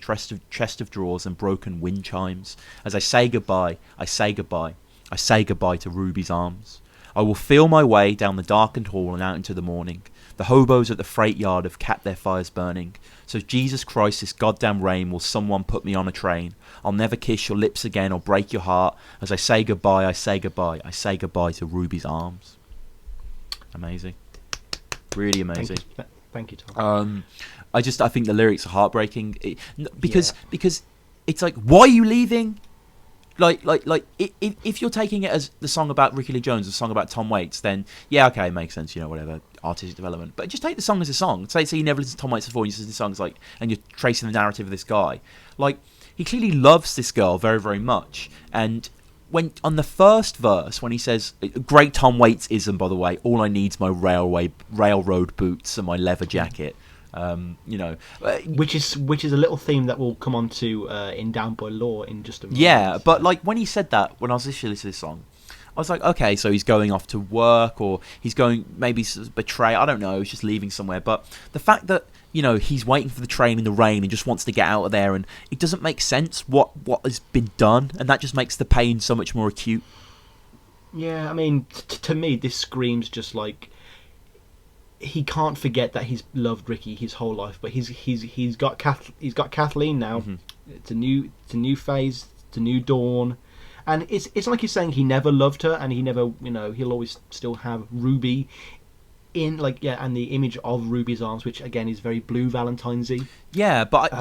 chest of drawers and broken wind chimes. As I say goodbye, I say goodbye. I say goodbye to Ruby's Arms. I will feel my way down the darkened hall and out into the morning. The hobos at the freight yard have kept their fires burning. So Jesus Christ, this goddamn rain, will someone put me on a train? I'll never kiss your lips again or break your heart. As I say goodbye, I say goodbye. I say goodbye to Ruby's arms. Amazing. Really amazing. Thank you, Tom. I think the lyrics are heartbreaking because it's like, why are you leaving? If you're taking it as the song about Ricky Lee Jones, the song about Tom Waits, then yeah, okay, it makes sense, whatever, artistic development. But just take the song as a song. Say you never listened to Tom Waits before, and you listen to the songs and you're tracing the narrative of this guy. He clearly loves this girl very, very much. And when on the first verse, when he says, "Great Tom Waits-ism, by the way, all I need's my railroad boots and my leather jacket." Which is a little theme that we'll come on to in Down by Law in just a moment. Yeah, but when he said that, when I was listening to this song, I was like, okay, so he's going off to work, or he's going maybe betray. I don't know. He's just leaving somewhere. But the fact that he's waiting for the train in the rain and just wants to get out of there, and it doesn't make sense what has been done, and that just makes the pain so much more acute. Yeah, I mean, to me, this screams just like he can't forget that he's loved Ricky his whole life, but he's got Kathleen now. Mm-hmm. It's a new phase, it's a new dawn, and it's like he's saying he never loved her, and he never, he'll always still have Ruby in, and the image of Ruby's arms, which again is very Blue Valentine's-y. Yeah, but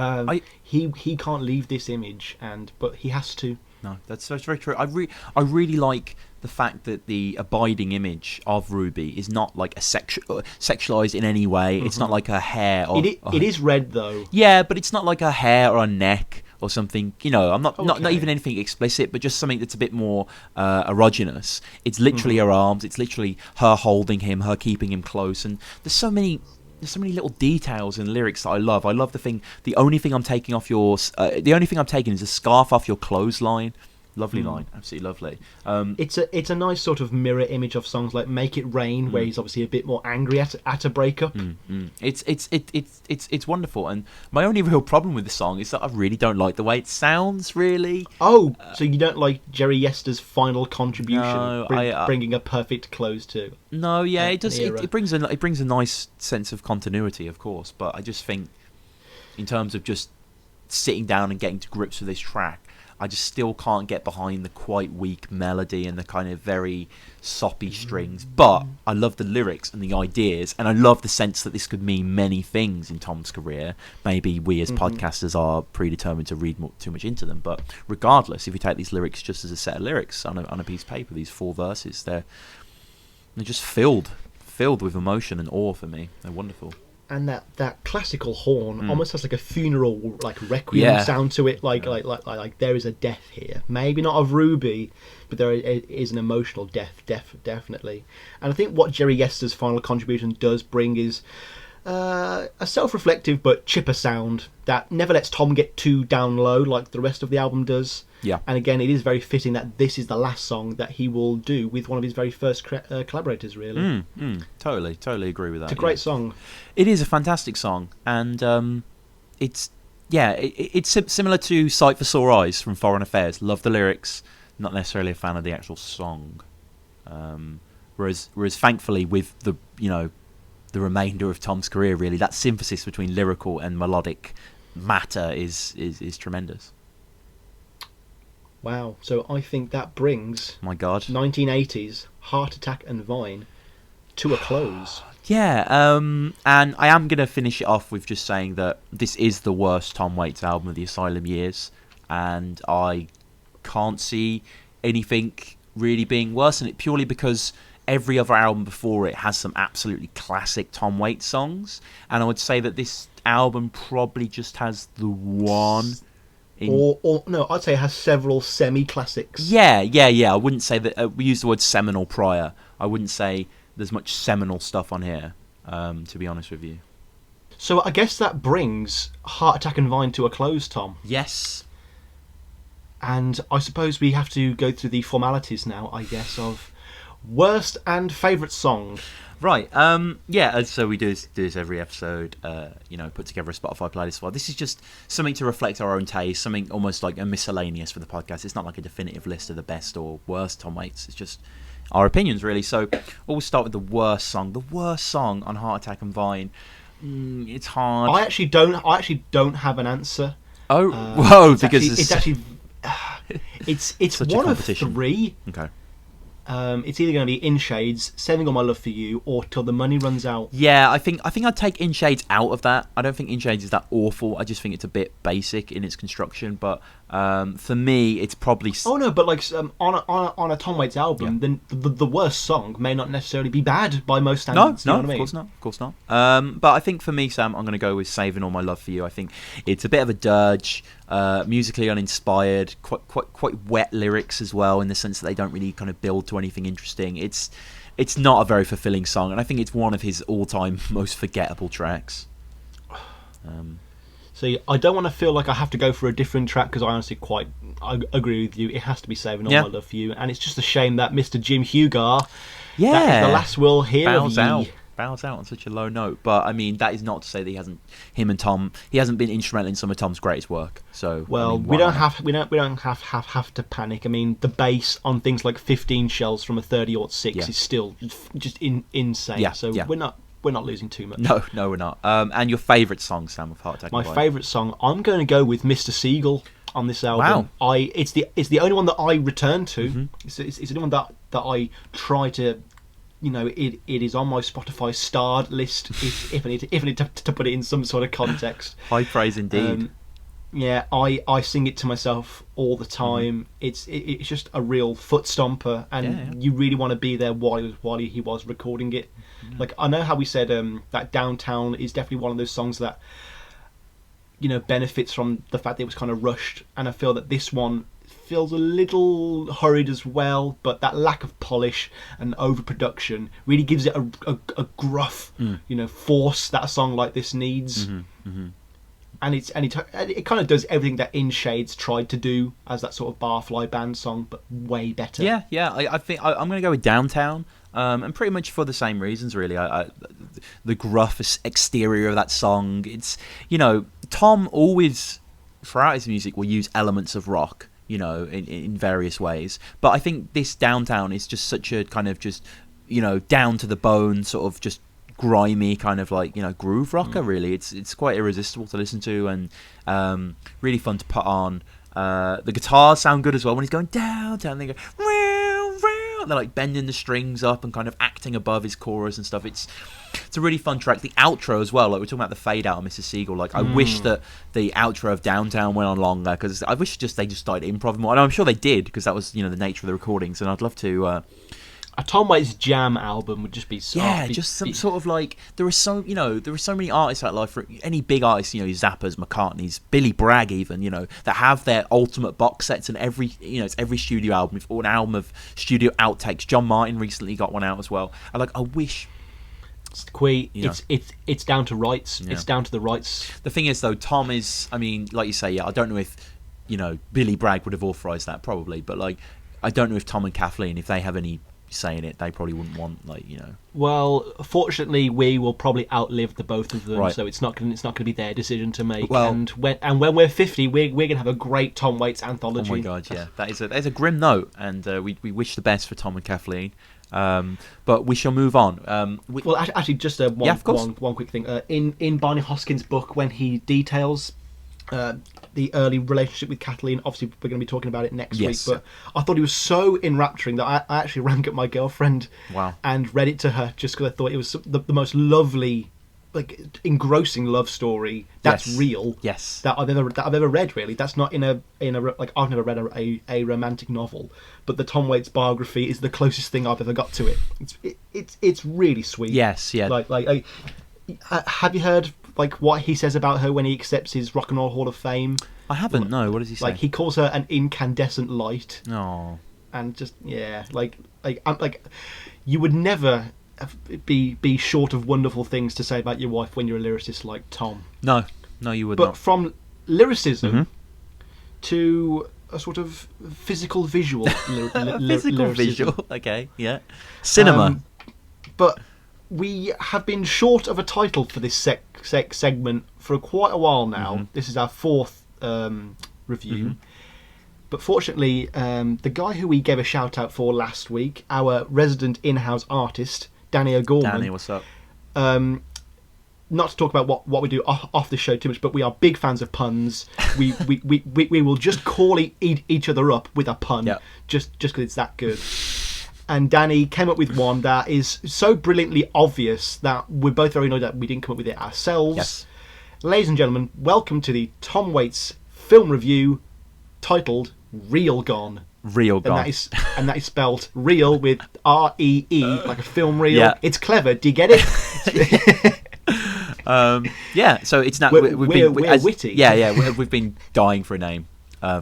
he can't leave this image, but he has to. No, that's very true. I really like the fact that the abiding image of Ruby is not like sexualized in any way. Mm-hmm. It's not like her hair. It is red though. Yeah, but it's not like her hair or her neck or something. I'm not even anything explicit, but just something that's a bit more erogenous. It's literally her arms. It's literally her holding him, her keeping him close, and there's so many little details in lyrics that I love. I love the only thing I'm taking is a scarf off your clothesline. Lovely line, absolutely lovely. It's a nice sort of mirror image of songs like "Make It Rain," where he's obviously a bit more angry at a breakup. It's wonderful, and my only real problem with the song is that I really don't like the way it sounds. Really. Oh, so you don't like Jerry Yester's final contribution, no, bringing a perfect close to? No, yeah, it does. It brings a nice sense of continuity, of course, but I just think, in terms of just sitting down and getting to grips with this track, I just still can't get behind the quite weak melody and the kind of very soppy strings. But I love the lyrics and the ideas, and I love the sense that this could mean many things in Tom's career. Maybe we as podcasters are predetermined to read too much into them, but regardless, if you take these lyrics just as a set of lyrics on a piece of paper, these 4 verses, they're just filled with emotion and awe for me. They're wonderful. And that classical horn almost has like a funeral, requiem sound to it. Like there is a death here. Maybe not of Ruby, but there is an emotional death, definitely. And I think what Jerry Yester's final contribution does bring is a self-reflective but chipper sound that never lets Tom get too down low like the rest of the album does. Yeah. And again, it is very fitting that this is the last song that he will do with one of his very first collaborators, really. Totally agree with that. It's a great song. It is a fantastic song, and it's similar to Sight for Sore Eyes from Foreign Affairs. Love the lyrics, not necessarily a fan of the actual song. Whereas thankfully with the remainder of Tom's career, really, that synthesis between lyrical and melodic matter is tremendous. Wow, so I think that brings my God 1980s Heartattack and Vine to a close. Yeah, and I am going to finish it off with just saying that this is the worst Tom Waits album of the Asylum years, and I can't see anything really being worse than it, purely because every other album before it has some absolutely classic Tom Waits songs, and I would say that this album probably just has the one... Or no, I'd say it has several semi-classics. Yeah. I wouldn't say that... we used the word seminal prior. I wouldn't say there's much seminal stuff on here, to be honest with you. So I guess that brings Heartattack and Vine to a close, Tom. Yes. And I suppose we have to go through the formalities now, I guess, of worst and favourite song. Right, so we do this every episode, put together a Spotify playlist. Well, this is just something to reflect our own taste, something almost like a miscellaneous for the podcast. It's not like a definitive list of the best or worst Tom Waits. It's just, our opinions really. So we'll start with the worst song. The worst song on Heartattack and Vine. It's hard. I actually don't have an answer. Oh, whoa! Because it's such a one of competition. 3. Okay. It's either going to be In Shades, Saving All My Love for You, or Till the Money Runs Out. Yeah, I think I'd take In Shades out of that. I don't think In Shades is that awful. I just think it's a bit basic in its construction. But for me, it's probably. Oh no, but like on a Tom Waits album, then the worst song may not necessarily be bad by most standards. No, you know what I mean? of course not. But I think for me, Sam, I'm going to go with Saving All My Love for You. I think it's a bit of a dirge, musically uninspired, quite wet lyrics as well, in the sense that they don't really kind of build to anything interesting. It's not a very fulfilling song, and I think it's one of his all-time most forgettable tracks. So I don't want to feel like I have to go for a different track, because I agree with you. It has to be Saving All My Love for You, and it's just a shame that Mr. Jim Hugar, that is the last we'll hear of ye. Bows out on such a low note. But I mean, that is not to say that he hasn't been instrumental in some of Tom's greatest work. So well, we don't have to panic. I mean, the bass on things like 15 Shells from a 30-06 is still just insane. Yeah, so yeah. We're not losing too much. No, we're not. And your favourite song, Sam, of Heartattack? My favourite song, I'm going to go with Mr. Siegel on this album. Wow. It's the only one that I return to. Mm-hmm. It's the only one that I try to. It is on my Spotify starred list if I need to put it in some sort of context. High praise indeed. I sing it to myself all the time. Mm-hmm. It's just a real foot stomper, and you really want to be there while he was recording it. Mm-hmm. Like, I know how we said that Downtown is definitely one of those songs that benefits from the fact that it was kind of rushed, and I feel that this one feels a little hurried as well, but that lack of polish and overproduction really gives it a gruff force that a song like this needs. Mm-hmm. Mm-hmm. And it kind of does everything that In Shades tried to do as that sort of barfly band song, but way better. Yeah. I think I'm going to go with Downtown, and pretty much for the same reasons, really. The gruff exterior of that song. It's Tom always throughout his music will use elements of rock, in various ways. But I think this Downtown is just such a kind of just down to the bone sort of just grimy kind of like groove rocker. Really, it's quite irresistible to listen to, and really fun to put on. The guitars sound good as well when he's going down. They go row, row. They're like bending the strings up and kind of acting above his chorus and stuff. It's a really fun track. The outro as well, like we're talking about the fade out of Mrs. Siegel. Like I wish that the outro of Downtown went on longer, because I wish they just started improv more. And I'm sure they did, because that was the nature of the recordings. And I'd love to. A Tom Waits jam album would just be so... Yeah, just some sort of like... There are so many artists out there, any big artists, Zappas, McCartney's, Billy Bragg even, that have their ultimate box sets, and it's every studio album, or an album of studio outtakes. John Martin recently got one out as well. I wish... It's down to rights. Yeah. It's down to the rights. The thing is, though, Tom is... I mean, like you say, I don't know if, Billy Bragg would have authorised that, probably, but I don't know if Tom and Kathleen, if they have any saying it, they probably wouldn't want Well, fortunately, we will probably outlive the both of them, right. So it's not going to be their decision to make. Well, and when we're 50, we're going to have a great Tom Waits anthology. Oh my god, yeah, that is a grim note, and we wish the best for Tom and Kathleen. But we shall move on. Well, actually, just one quick thing. In Barney Hoskins' book, when he details the early relationship with Kathleen, obviously we're going to be talking about it next week, but I thought it was so enrapturing that I actually rang up my girlfriend and read it to her, just because I thought it was the most lovely, engrossing love story that's real that I've ever read. Really, that's not in a I've never read a romantic novel, but the Tom Waits biography is the closest thing I've ever got to it. It's really sweet. Yes, yeah. Have you heard what he says about her when he accepts his Rock and Roll Hall of Fame? I haven't. No. What does he say? He calls her an incandescent light. Oh. And just you would never be short of wonderful things to say about your wife when you're a lyricist like Tom. No, you would not. But from lyricism to a sort of physical visual visual. Okay, yeah. Cinema. But we have been short of a title for this segment for quite a while now. This is our fourth review. But fortunately, the guy who we gave a shout out for last week, our resident in-house artist, Danny O'Gorman. Danny, what's up? Not to talk about what we do off the show too much, but we are big fans of puns. We will just call each other up with a pun, just because it's that good. And Danny came up with one that is so brilliantly obvious that we're both very annoyed that we didn't come up with it ourselves. Yes. Ladies and gentlemen, welcome to the Tom Waits film review titled Real Gone. Real Gone. And that is spelled real with R-E-E, like a film reel. Yeah. It's clever. Do you get it? So it's now we're witty. We've been dying for a name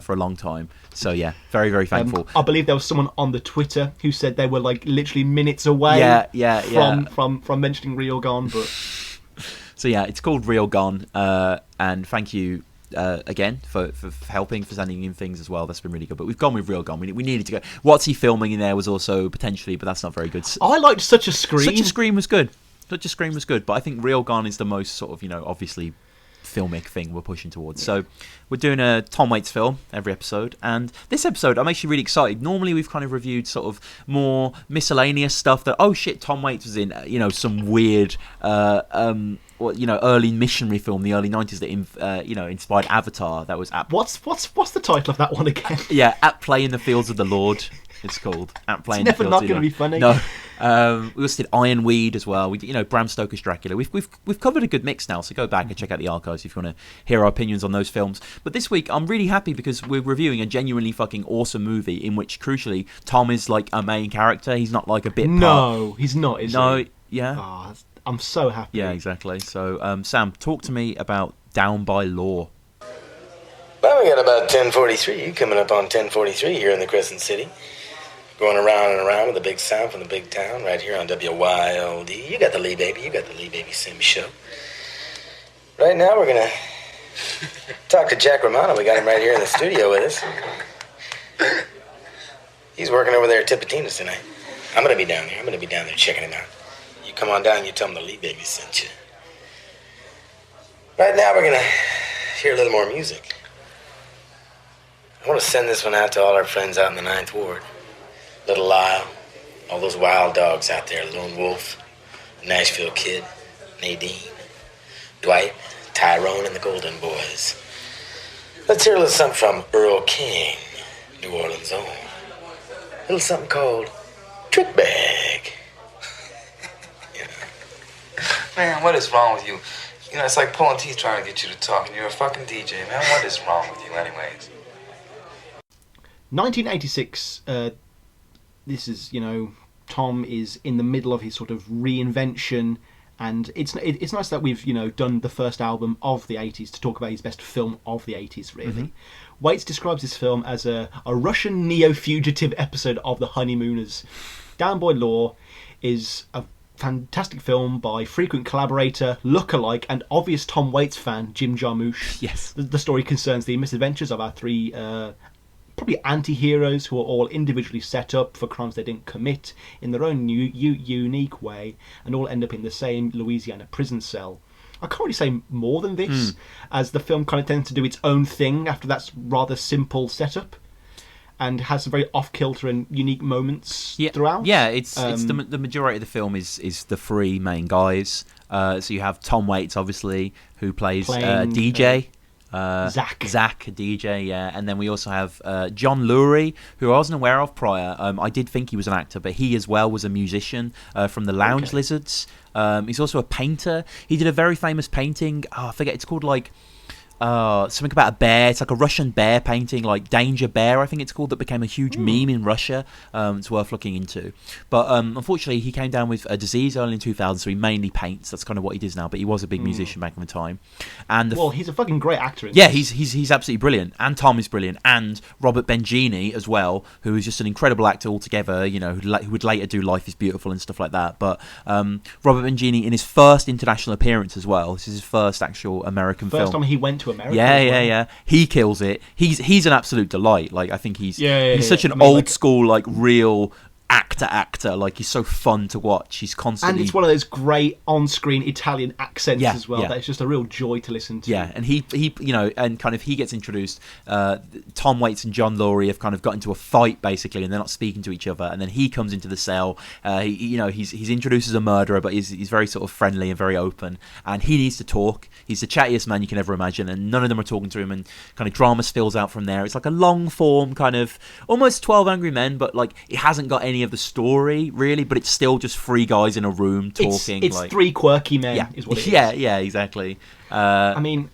for a long time. So yeah, very, very thankful. I believe there was someone on the Twitter who said they were like literally minutes away from mentioning Real Gone, but so yeah, it's called Real Gone, and thank you again for helping, for sending in things as well. That's been really good. But we've gone with Real Gone. We needed to go. What's he filming in there was also potentially, but that's not very good. I liked Such a Scream. Such a Scream was good. Such a Scream was good, but I think Real Gone is the most sort of, obviously filmic thing we're pushing towards. So we're doing a Tom Waits film every episode, and this episode I'm actually really excited. Normally we've kind of reviewed sort of more miscellaneous stuff that, oh shit, Tom Waits was in some weird early missionary film, the early 90s that inspired Avatar. That was what's the title of that one again? At Play in the Fields of the Lord. It's called At Play in it's the never Fields. Not going to be funny. No. We also did Ironweed as well. We did, Bram Stoker's Dracula. We've covered a good mix now, so go back and check out the archives if you want to hear our opinions on those films. But this week, I'm really happy because we're reviewing a genuinely fucking awesome movie in which, crucially, Tom is like a main character. He's not like a bit part. No, he's not, is he? No, yeah. Oh, I'm so happy. Yeah, exactly. So, Sam, talk to me about Down by Law. Well, we got about 10:43 coming up on 10:43 here in the Crescent City. Going around and around with the big sound from the big town right here on WYLD. You got the Lee Baby. You got the Lee Baby Sim Show. Right now we're going to talk to Jack Romano. We got him right here in the studio with us. He's working over there at Tipitina's tonight. I'm going to be down there. I'm going to be down there checking him out. You come on down and you tell him the Lee Baby sent you. Right now we're going to hear a little more music. I want to send this one out to all our friends out in the 9th Ward. Little Lyle, all those wild dogs out there, Lone Wolf, Nashville Kid, Nadine, Dwight, Tyrone, and the Golden Boys. Let's hear a little something from Earl King, New Orleans' own. A little something called Trick Bag. Man, what is wrong with you? It's like pulling teeth trying to get you to talk, and you're a fucking DJ, man. What is wrong with you anyways? 1986, this is, Tom is in the middle of his sort of reinvention, and it's nice that we've, done the first album of the 80s to talk about his best film of the 80s, really. Mm-hmm. Waits describes this film as a Russian neo-fugitive episode of The Honeymooners. Down by Law is a fantastic film by frequent collaborator, lookalike, and obvious Tom Waits fan, Jim Jarmusch. Yes. The story concerns the misadventures of our three probably anti-heroes who are all individually set up for crimes they didn't commit in their own unique way, and all end up in the same Louisiana prison cell. I can't really say more than this, as the film kind of tends to do its own thing after that rather simple setup, and has some very off-kilter and unique moments throughout. Yeah, it's the majority of the film is the three main guys. So you have Tom Waits, obviously, who plays DJ. Zach, a DJ, yeah, and then we also have John Lurie, who I wasn't aware of prior. I did think he was an actor, but he as well was a musician from the Lounge Lizards. He's also a painter. He did a very famous painting. I forget, it's called like something about a bear. It's like a Russian bear painting, like Danger Bear, I think it's called, that became a huge meme in Russia. It's worth looking into. But unfortunately, he came down with a disease early in 2000, so he mainly paints. That's kind of what he does now. But he was a big musician back in the time. And he's a fucking great actor. He's absolutely brilliant. And Tom is brilliant. And Robert Benigni as well, who is just an incredible actor altogether. Who would later do Life is Beautiful and stuff like that. But Robert Benigni in his first international appearance as well. This is his first actual American film. First time he went to America. Yeah. He kills it. He's an absolute delight. Like, I think he's such an old school, like, real actor. Like, he's so fun to watch. He's constantly... And it's one of those great on-screen Italian accents Yeah, as well. yeah. That it's just a real joy to listen to. Yeah, and he, you know, and kind of he gets introduced. Tom Waits and John Laurie have kind of got into a fight basically, and they're not speaking to each other. And then he comes into the cell. He's introduced as a murderer, but he's very sort of friendly and very open. And he needs to talk. He's the chattiest man you can ever imagine, and none of them are talking to him. And kind of drama spills out from there. It's like a long form kind of almost 12 Angry Men, but like it hasn't got any of the story really. But it's still just three guys in a room talking. It's like, three quirky men, is what it is. Yeah, exactly. I mean,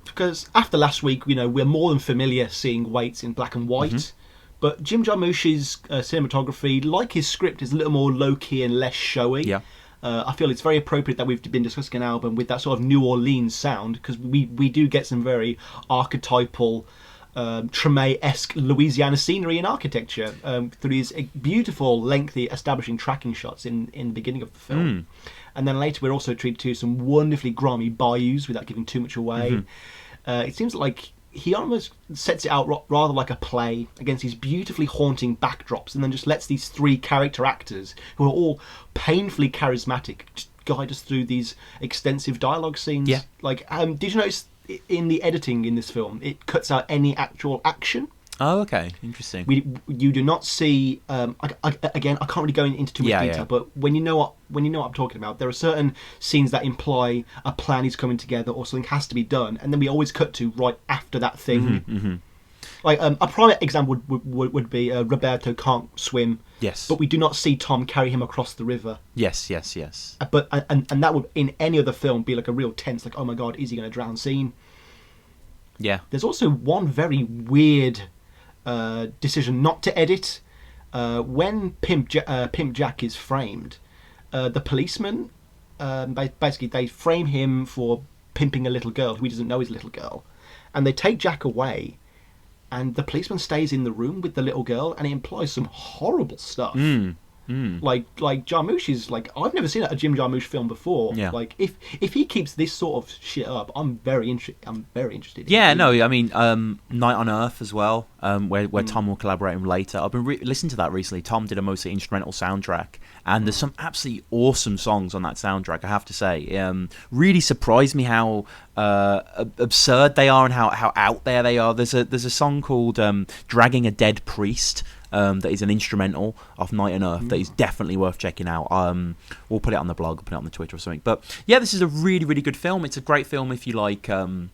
because after last week, you know, we're more than familiar seeing Waits in black and white, but Jim Jarmusch's cinematography, like his script, is a little more low-key and less showy. Yeah. I feel it's very appropriate that we've been discussing an album with that sort of New Orleans sound, because we do get some very archetypal, Treme-esque Louisiana scenery and architecture through these beautiful, lengthy, establishing tracking shots in the beginning of the film. And then later we're also treated to some wonderfully grimy bayous without giving too much away. It seems like he almost sets it out rather like a play against these beautifully haunting backdrops, and then just lets these three character actors, who are all painfully charismatic, just guide us through these extensive dialogue scenes. Yeah. Like, did you notice in the editing in this film, it cuts out any actual action? Oh, okay, interesting. You do not see. Again, I can't really go into too much detail, but when you know what I'm talking about, there are certain scenes that imply a plan is coming together or something has to be done, and then we always cut to right after that thing. Like a prime example would be Roberto can't swim. Yes. But we do not see Tom carry him across the river. Yes. But and that would in any other film be like a real tense, like, oh my god, is he going to drown scene? Yeah. There's also one very weird decision not to edit. When Pimp Jack is framed, the policeman, basically they frame him for pimping a little girl who he doesn't know is a little girl, and they take Jack away, and the policeman stays in the room with the little girl, and it implies some horrible stuff. Like Jarmusch is like, I've never seen a Jim Jarmusch film before. Yeah. Like if he keeps this sort of shit up, I'm very interested. Yeah, no, I mean, Night on Earth as well, where Tom will collaborate with him later. I've been listening to that recently. Tom did a mostly instrumental soundtrack, and there's some absolutely awesome songs on that soundtrack, I have to say. Really surprised me how absurd they are and how out there they are. There's a song called Dragging a Dead Priest, that is an instrumental off Night on Earth that is definitely worth checking out. We'll put it on the blog, put it on the Twitter or something. But yeah, this is a really, really good film. It's a great film if you like... Well,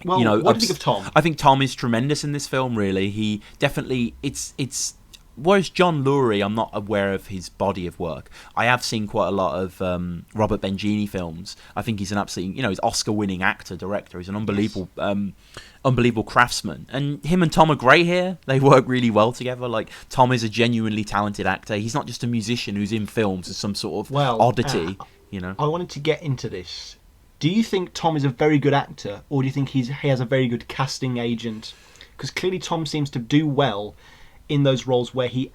what do you think of Tom? I think Tom is tremendous in this film, really. He definitely... It's whereas John Laurie, I'm not aware of his body of work. I have seen quite a lot of Robert Benigni films. I think he's an absolutely... he's Oscar-winning actor, director. He's an unbelievable... unbelievable craftsman, and him and Tom are great here. They work really well together. Like, Tom is a genuinely talented actor. He's not just a musician who's in films as some sort of oddity. I wanted to get into this. Do you think Tom is a very good actor, or do you think he has a very good casting agent? Because clearly Tom seems to do well in those roles where he's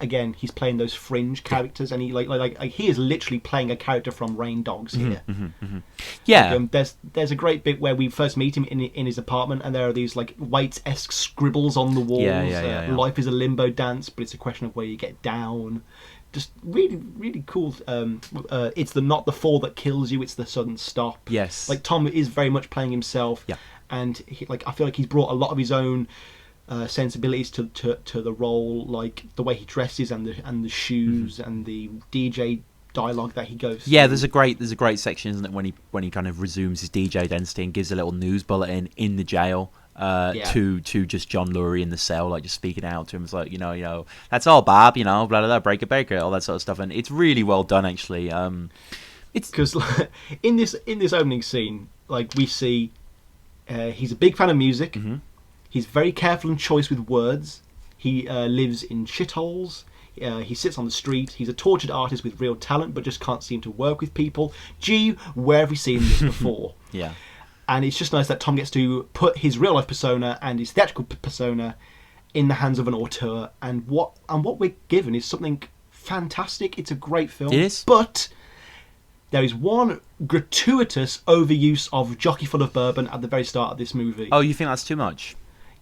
playing those fringe characters, and he like he is literally playing a character from Rain Dogs here. Yeah. Like, there's a great bit where we first meet him in his apartment, and there are these like Waits-esque scribbles on the walls. Yeah. Life is a limbo dance, but it's a question of where you get down. Just really, really cool. It's not the fall that kills you; it's the sudden stop. Yes. Like, Tom is very much playing himself. Yeah. And I feel like he's brought a lot of his own sensibilities to the role, like the way he dresses and the shoes and the DJ dialogue that he goes through. Yeah, there's a great section, isn't it, when he kind of resumes his DJ identity and gives a little news bulletin in the jail to just John Laurie in the cell, like just speaking out to him. It's like, that's all Bob, blah blah blah, break it, all that sort of stuff, and it's really well done actually. It's because in this opening scene, like, we see he's a big fan of music. He's very careful and choice with words. He lives in shitholes. He sits on the street. He's a tortured artist with real talent, but just can't seem to work with people. Gee, where have we seen this before? Yeah. And it's just nice that Tom gets to put his real life persona and his theatrical persona in the hands of an auteur. And what we're given is something fantastic. It's a great film. It is. But there is one gratuitous overuse of Jockey Full of Bourbon at the very start of this movie. Oh, you think that's too much?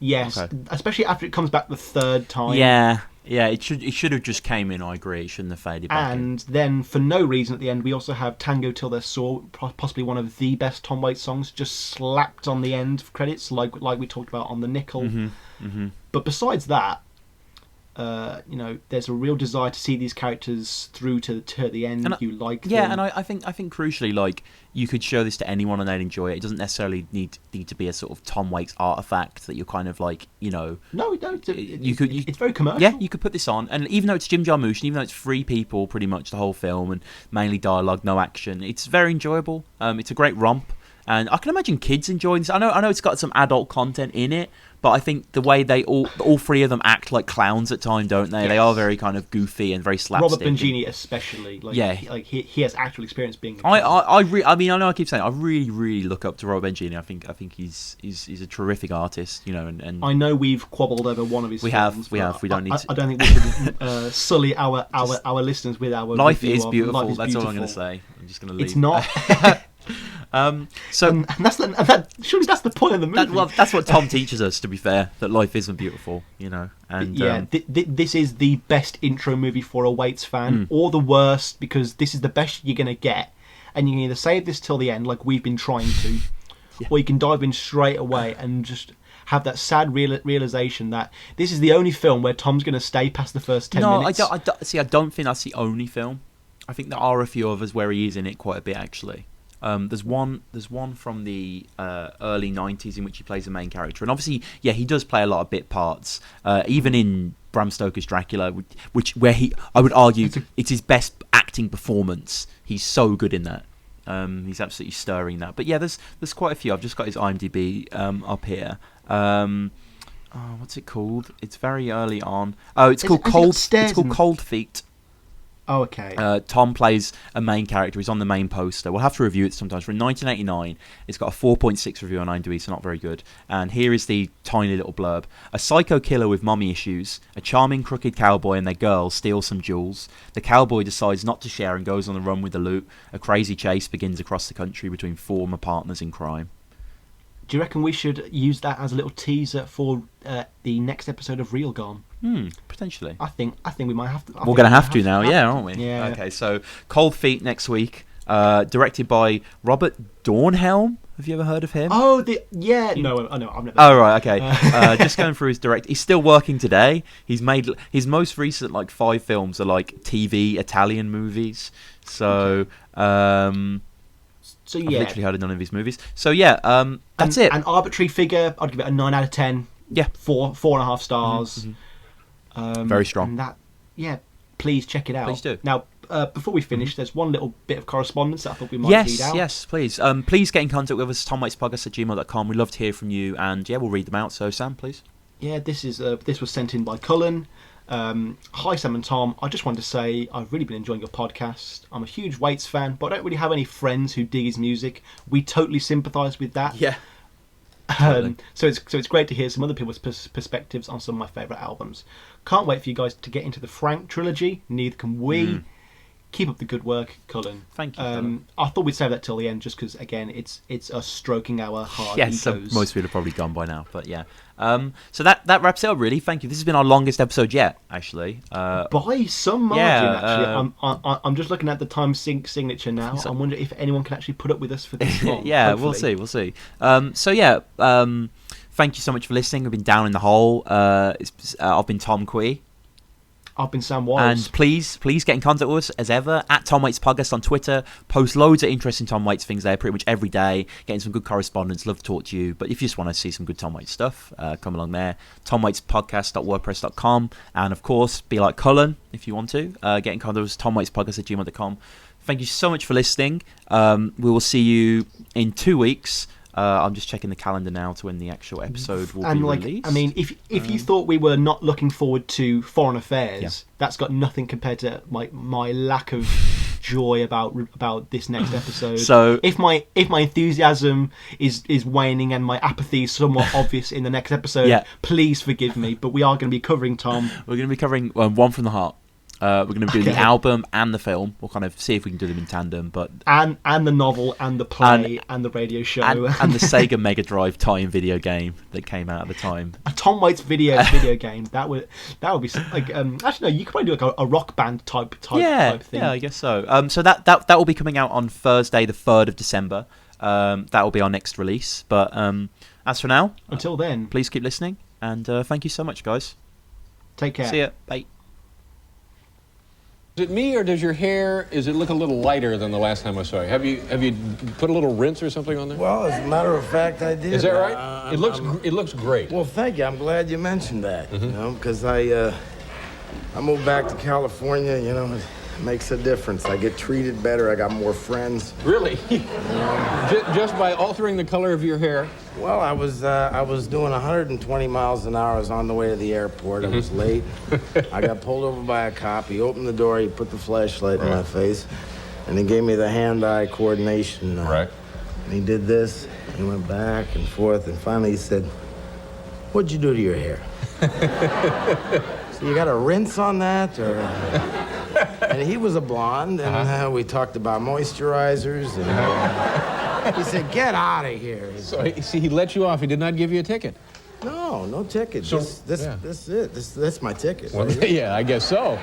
Yes, Okay. especially after it comes back the third time. Yeah. It should have just came in. I agree. It shouldn't have faded back in. And then, for no reason, at the end, we also have Tango Till They're Sore, possibly one of the best Tom Waits songs, just slapped on the end of credits, like we talked about on the Nickel. But besides that, there's a real desire to see these characters through to the end. And you like yeah, them. and I think crucially, like, you could show this to anyone and they'd enjoy it. It doesn't necessarily need to be a sort of Tom Waits artifact that you're kind of like, No, we don't. It's very commercial. Yeah, you could put this on, and even though it's Jim Jarmusch, and even though it's three people pretty much the whole film, and mainly dialogue, no action, it's very enjoyable. It's a great romp, and I can imagine kids enjoying this. I know it's got some adult content in it, but I think the way they all three of them act like clowns at times, don't they? Yes. They are very kind of goofy and very slapstick. Robert Bongini especially. He has actual experience being. I know I keep saying I really look up to Robert Bongini. I think he's a terrific artist, and I know we've quabbled over one of his. We films, have. We don't need to. I don't think we should sully our listeners with our. Life review is of beautiful. Life is That's all I'm Beautiful. going to say. I'm just going to leave. It's not. So and surely that's the point of the movie. that's what Tom teaches us. To be fair, that life isn't beautiful, And yeah, this is the best intro movie for a Waits fan, or the worst, because this is the best you're gonna get, and you can either save this till the end, like we've been trying to, or you can dive in straight away and just have that sad realization that this is the only film where Tom's gonna stay past the first 10 minutes. No, I don't think that's the only film. I think there are a few others where he is in it quite a bit, actually. There's one from the early 90s in which he plays the main character, and obviously, he does play a lot of bit parts. Even in Bram Stoker's Dracula, where I would argue it's his best acting performance. He's so good in that. He's absolutely stirring that. But yeah, there's quite a few. I've just got his IMDb up here. What's it called? It's very early on. Oh, it's called Cold Feet. Oh, okay. Tom plays a main character. He's on the main poster. We'll have to review it sometimes. From 1989, it's got a 4.6 review on IMDb, so not very good. And here is the tiny little blurb. A psycho killer with mommy issues, a charming crooked cowboy and their girl steal some jewels. The cowboy decides not to share and goes on the run with the loot. A crazy chase begins across the country between former partners in crime. Do you reckon we should use that as a little teaser for the next episode of Real Gone? Potentially. I think we might have to. We're going to have to now, aren't we? Yeah. Okay, so Cold Feet next week, directed by Robert Dornhelm. Have you ever heard of him? Oh, no, I've never. Oh, right, okay. Just going through his He's still working today. He's made his most recent 5 films are TV Italian movies. So, So I've literally heard of none of his movies. So that's it. An arbitrary figure. I'd give it a 9 out of 10. Yeah, 4.5 stars. Very strong. And please check it out. Please do. Now, before we finish, there's one little bit of correspondence that I thought we might read out. Yes, please. Please get in contact with us, TomWaitsPodcast@gmail.com. We'd love to hear from you, and we'll read them out. So, Sam, please. Yeah, this was sent in by Cullen. Hi Sam and Tom, I just wanted to say I've really been enjoying your podcast. I'm a huge Waits fan, but I don't really have any friends who dig his music. We totally sympathise with that. Yeah. Totally. So it's great to hear some other people's perspectives on some of my favourite albums. Can't wait for you guys to get into the Frank trilogy. Neither can we. Keep up the good work, Cullen. Thank you. Cullen. I thought we'd save that till the end, just because again, it's us stroking our hard egos. So most people have probably gone by now, but yeah. So that wraps it up. Really, thank you. This has been our longest episode yet, actually. By some margin, actually. I'm just looking at the time signature now. I wonder if anyone can actually put up with us for this long. Hopefully. We'll see. Thank you so much for listening. We've been Down in the Hole. I've been Tom Quee. I've been Sam Wiles. And please get in contact with us as ever at TomWaitsPodcast on Twitter. Post loads of interesting Tom Waits things there pretty much every day. Getting some good correspondence. Love to talk to you. But if you just want to see some good Tom Waits stuff, come along there. TomWaitsPodcast.wordpress.com. And of course, be like Cullen if you want to. Get in contact with us, TomWaitsPodcast@gmail.com. Thank you so much for listening. We will see you in 2 weeks. I'm just checking the calendar now to when the actual episode will be released. I mean, if you thought we were not looking forward to Foreign Affairs, that's got nothing compared to my lack of joy about this next episode. So if my enthusiasm is waning and my apathy is somewhat obvious in the next episode, please forgive me. But we are going to be covering Tom. We're going to be covering One from the Heart. We're going to do the album and the film. We'll kind of see if we can do them in tandem. But and the novel and the play and the radio show and the Sega Mega Drive tie-in video game that came out at the time. A Tom Waits video game that would be like actually no, you could probably do like a rock band type thing. Yeah, I guess so. So that will be coming out on Thursday, the 3rd of December. That will be our next release. But as for now, until then, please keep listening, and thank you so much, guys. Take care. See ya. Bye. Is it me, or does your hair, is it look a little lighter than the last time I saw you? Have you put a little rinse or something on there? Well, as a matter of fact, I did. Is that right? It looks great. Well, thank you. I'm glad you mentioned that. You know, because I moved back to California. You know, it makes a difference. I get treated better. I got more friends. Really? Just by altering the color of your hair? Well, I was doing 120 miles an hour. I was on the way to the airport. I was late. I got pulled over by a cop. He opened the door. He put the flashlight in my face, and he gave me the hand-eye coordination. Right. And he did this. He went back and forth, and finally he said, "What'd you do to your hair?" So you got a rinse on that, or? And he was a blonde, and we talked about moisturizers, and he said, "Get out of here." So he let you off. He did not give you a ticket. No ticket. So, This is it. That's my ticket. Well, yeah, I guess so.